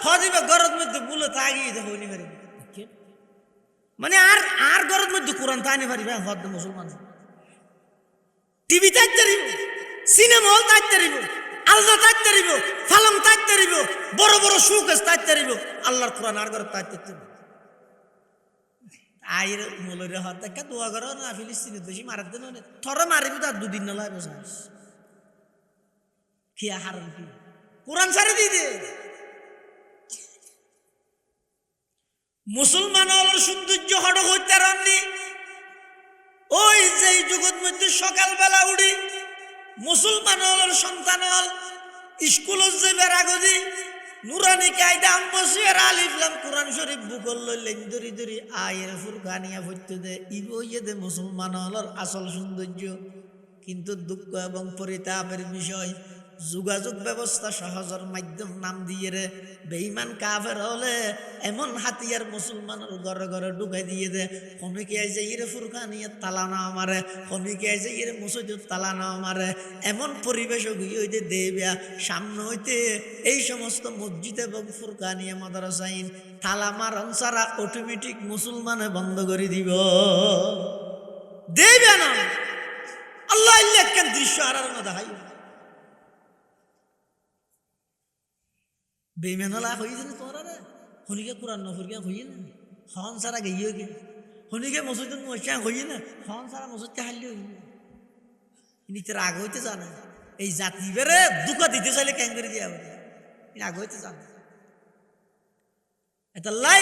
হদিবে ঘরের মধ্যে বলে তাগিয়ে দেখো নি পারি মানে আর ঘরের মধ্যে কোরআন তাইনি পারি ভাই হদ মুসলমান টিভি তাইতে রইব সিনেমা হল তাইতে রইব আলনা তাইতে রইব ফালং তাইতে রইব বড় বড় শোকেস তাইতে রইব আল্লাহর কোরআন আর ঘরে তাইতে আইর মোলরে হাত দেখা দোয়া করো না ফিলিস্তিনের বেশি মারার দেন থরে মারিবি তার দুদিন নলায় বসাস কি হারান কি কোরআন ছাড়ে দিয়ে দে মুসলমান হলোর সৌন্দর্য হটক হইতে রাননি ওই যে জগৎ মধ্যে সকালবেলা উড়ি মুসলমান হলোর সন্তান হল স্কুল যে বেড়াগদি নুরানি কায়দা আম্বসিয়ার আলিফলাম কোরআন শরীফ বুকল লইলেন দরি দরি আয়ের ফুরকানিয়া ফুটতে দে ইবইয়ে দে মুসলমান হলোর আসল সৌন্দর্য কিন্তু দুঃখ এবং পরিতাপের বিষয় যোগাযোগ ব্যবস্থা সহজর মাধ্যম নাম দিয়ে রে বেঈমান কাফের হলে এমন হাতিয়ার মুসলমানের ঘরে ঘরে ঢুকাই দিয়ে দে অনেকে আইছে ইরে ফুরকানিয়া তালা না আমারে অনেকে আইছে ইরে মসজিদ তালা না আমারে এমন পরিবেশ হইতে দেবিয়া সামনে হইতে এই সমস্ত মসজিদ এবং ফুরকানিয়া মাদ্রাসাইন তালা মারন ছাড়া অটোমেটিক মুসলমানে বন্ধ করে দিব দেবিয়া না আল্লাহ ইল্লাহ কেন দৃশ্য আর না দেখাই বেইমানলা হইছে না তোরা রে হনিকে কোরআন নফরকে হইছে না হন সারা গইও কি হনিকে মসজিদ মশা হইছে না হন সারা মসজিদ কে হাল্লি হইছে নিতে রাগ হইতে জানে এই জাতি বেরে দুঃখ দিতে চাইলে কেন করে দিয়া হবে রাগ হইতে জানে এটা লাই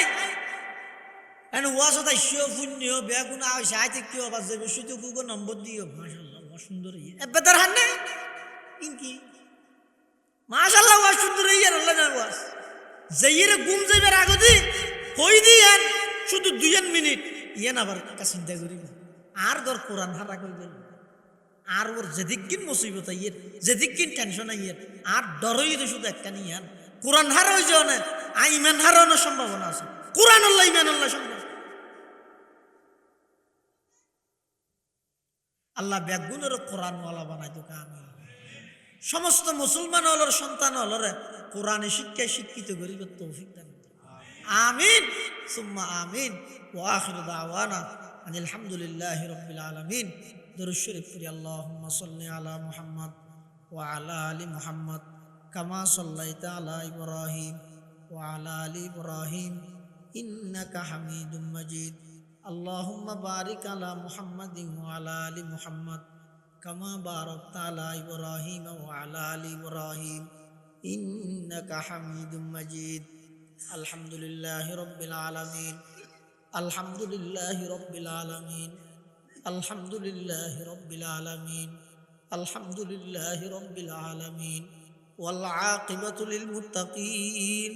এন ওয়াসো তাই শিও পুণ্য বেগুন আই সাইতে কি আবার যাবে শুধু গুগো নম্বর দিও মাশাআল্লাহ ওয়া সুন্দর ইয়ে এবাদার হান্নে ইনকি মাশাআল্লাহ ওয়া সুন্দর ইয়ে আল্লাহ না ওয়াস যাইরে ঘুম যাইবার আগদি কই দিয়েন শুধু 2 মিনিট ইয়েন আবার কা চিন্তা করিব আর দর কোরআন হারা কই দেন আর ওর যেদিকিন মুসিবত আইয়ের যেদিকিন টেনশন আইয়ের আর ডরই তো শুধু একটা নিয়ান কোরআন হারা হই যাও না ইমান হারানোর সম্ভাবনা আছে কোরআন আল্লাহ ইমান আল্লাহ সম্ভব আল্লাহ বেগুনের কোরআন ওয়ালা বানাই তো কামি সমস্ত মুসলমান হলর সন্তান হলরে কোরআনে শিক্ষায় শিক্ষিত করিব তৌফিক দান আমিন সুম্মা আমিন ওয়া আখিরু দাওয়ানা আনিল হামদুলিল্লাহি রাব্বিল আলামিন দরুদ শরীফ পড়ি আল্লাহুম্মা সাল্লি আলা মুহাম্মদ ওয়া আলা আলি মুহাম্মদ কামা সাল্লাইতা আলা ইব্রাহিম ওয়া আলা আলি ইব্রাহিম ইন্নাকা হামিদুম মাজিদ আল্লাহুম্মা বারিক আলা মুহাম্মাদিন ওয়া আলা আলি মুহাম্মদ কামা বারাকতা আলা ইব্রাহিম ওয়া আলা আলি ইব্রাহিম ইন্নাকা হামিদুম মাজিদ আলহামদুলিল্লাহি রাব্বিল আলামিন আলহামদুলিল্লাহি রাব্বিল আলামিন আলহামদুলিল্লাহি রাব্বিল আলামিন আলহামদুলিল্লাহি রাব্বিল আলামিন ওয়াল আকিবাতু লিল মুত্তাকিন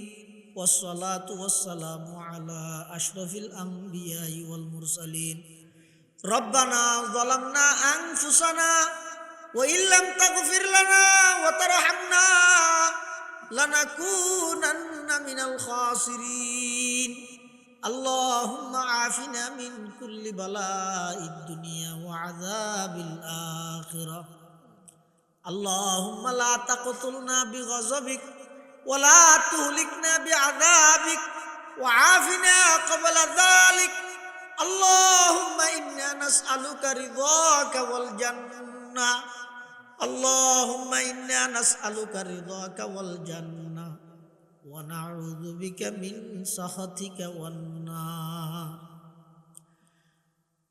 والصلاة والسلام على أشرف الأنبياء والمرسلين ربنا ظلمنا أنفسنا وإن لم تغفر لنا وترحمنا لنكونن من الخاسرين اللهم عافنا من كل بلاء الدنيا وعذاب الآخرة اللهم لا تقتلنا بغضبك ولا تهلكنا بعذابك وعافنا قبل ذلك اللهم إنا نسألك رضاك والجنة اللهم إنا نسألك رضاك والجنة ونعوذ بك من سخطك والنار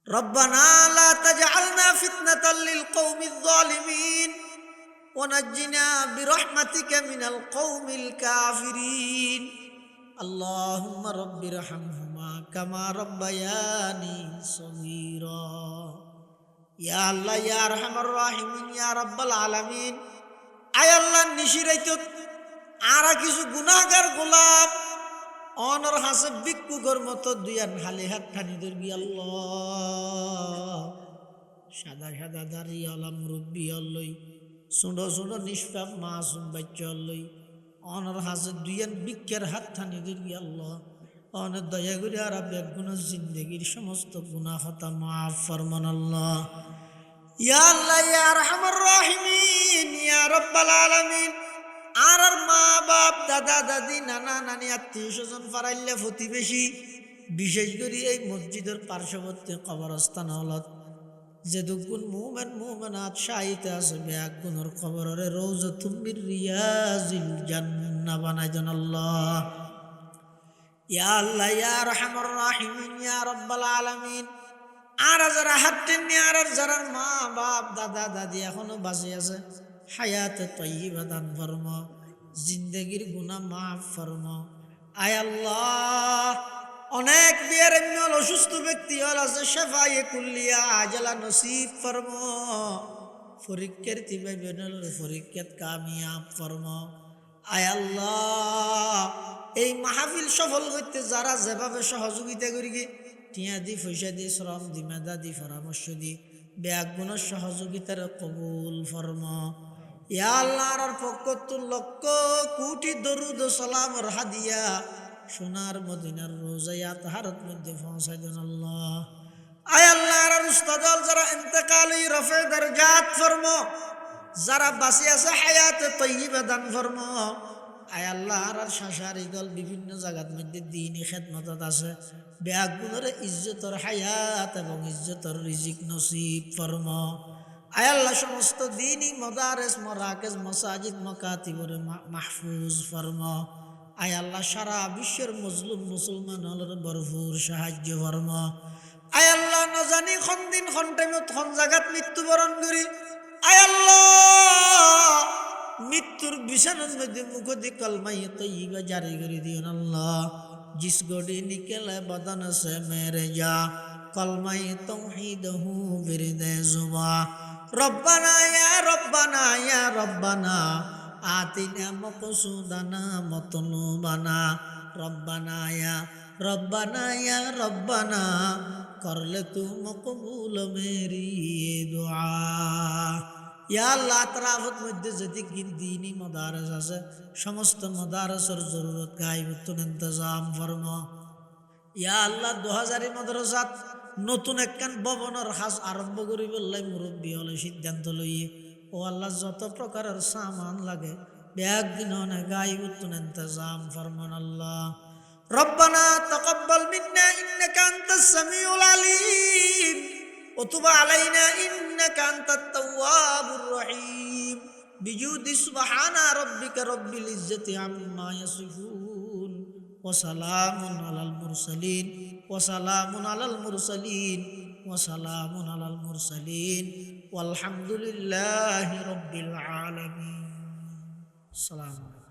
ربنا لا تجعلنا فتنة للقوم الظالمين ونجنا برحمتك من القوم الكافرين اللهم رب ارحمهما كما ربياني صغيرا يا الله يا ارحم الراحمين يا رب العالمين আয় আল্লাহ নিশিরাইত আর কিছু গুনাহগার গোলাম অনর হাসে ভিক্ষুকের মতো দুইয়ান হালি হাত ঠানি ধরবি আল্লাহ সাদা সাদা দাড়ি আলা মুরব্বী আল্লাহ সুন্দর সুন্দর নিষ্পাপ মাসুম বাচ্চা আল্লাহ অনর হাসে দুইয়ান ভিক্ষার হাত ঠানি ধরবি আল্লাহ অনেক দয়া করে আর বেগুনের জিন্দগির সমস্ত গুনাহ হতা মাফ ফরমান আল্লাহ ইয়া আল্লাহ ইয়া আরহামার রাহিমিন ইয়া রাব্বাল আলামিন আর মা বাপ দাদা দাদি নানা নানি আত্মীয় স্বজন ফারাইল্লা প্রতিবেশী বিশেষ করে এই মসজিদের পার্শ্ববর্তী কবরস্থান হলত যে দুগুণ মুমিন মুমিনাত শাহিতে আছে বেগুনের কবরের রওজাতুম মির রিয়াজিল জান্নাহ বানাই দেন আল্লাহ ইয়া আল্লাহ ইয়া আরহামার রাহিমিন ইয়া রাব্বাল আলামিন। আর যারা হাত টেনে আর যারা মা বাপ দাদা দাদি এখনো বাঁচে আছে, হায়াতে তয়্যিবা দান ফরমা, জিন্দেগির গুনাহ মাফ ফরমা। আয় আল্লাহ, অনেক বিয়ের অসুস্থ ব্যক্তি হল আছে, শেফায়ে কুল্লিয়া আজলা নসিব ফরমা। পরীক্ষার তিবে বেনল পরীক্ষাত কামিয়াব ফরমা। আয় আল্লাহ, এই মাহফিল সফল করতে যারা যেভাবে সহযোগিতা করি গে, টিয়া দি পয়সা দি শ্রম দি মেধা দি পরামর্শ দি ব্যাগুণের সহযোগিতার কবুল ফরমা। ইয়া আল্লাহর পক্ষ লক্ষ কোটি দরুদ ও সালামর হাদিয়া সোনার মদিনার রোজায়া তাহারত মধ্যে পৌঁছাই দেন আল্লাহ। আয় আল্লাহর উস্তাদল যারা ইন্তেকালি রফে দরজাত ফরমা, যারা বাঁচি আছে হায়াতে তয়্যিবা দান ফরমা। আয় আল্লাহর শাশারি দল বিভিন্ন জায়গার মধ্যে দ্বীনি খেদমতত আছে, ব্যাগুণের ইজ্জতর হায়াত এবং ইজ্জতর রিজিক নসিব ফরমা। আয় আল্লাহ, সমস্ত দ্বীনি মাদারিস মারাকিজ মাসাজিদ মাকাতিবরে মাহফুজ ফরমা। আয় আল্লাহ, সারা বিশ্বের মজলুম মুসলমানের ভরপুর সাহায্য ফরমা। আয় আল্লাহ, না জানি খন দিন খন টাইমত খন জায়গাত মৃত্যুবরণ করি, আয় আল্লাহ মৃত্যুর বিছানার মধ্যে মুখ দি কলমাই তয়্যিবা জারি করে দিও আল্লাহ। জিস গডি নিকেলে বদন সে মেরে যা, কলমাই তৌহিদ হু বিরদে জুবা। রব্বানা ইয়া রব্বানা ইয়া রব্বানা আতিনা মকসুদানা মতলুবানা। রব্বানা ইয়া রব্বানা ইয়া রব্বানা করলে তু মকবুল মেরি দুআ। ইয়া আল্লাহ, আতরাফত মধ্যে যদি দ্বীনি মাদারিস আছে, সমস্ত মাদারিসের জরুরত গায়বতুল ইন্তজাম ফরমা। ইয়া আল্লাহ, 2000 মাদ্রাসাত নতুন একখান ভবনের হাজ আরম্ভ করি বললাই মুরব্বী হলে সিদ্ধান্ত লইয়ে। ও আল্লাহ, যত প্রকারের সামান লাগে ব্যাগ দিন গায়বতুল ইন্তজাম ফরমান আল্লাহ। রব্বানা তাকাব্বাল মিন্না ইন্নাকা আনতাস সামিউল আলিম ওয়া তুব আলাইনা ইন্নাকা আনতাত তাওয়াবুর রহিম। বিজুদি সুবহানা রাব্বিকা রব্বিল ইজ্জাতি আম্মা ইয়াসিফুন ওয়া সালামুন আলাল মুরসালিন ওয়া সালামুন আলাল মুরসালিন ওয়া সালামুন আলাল মুরসালিন ওয়ালহামদুলিল্লাহি রাব্বিল আলামিন। আসসালামু আলাইকুম।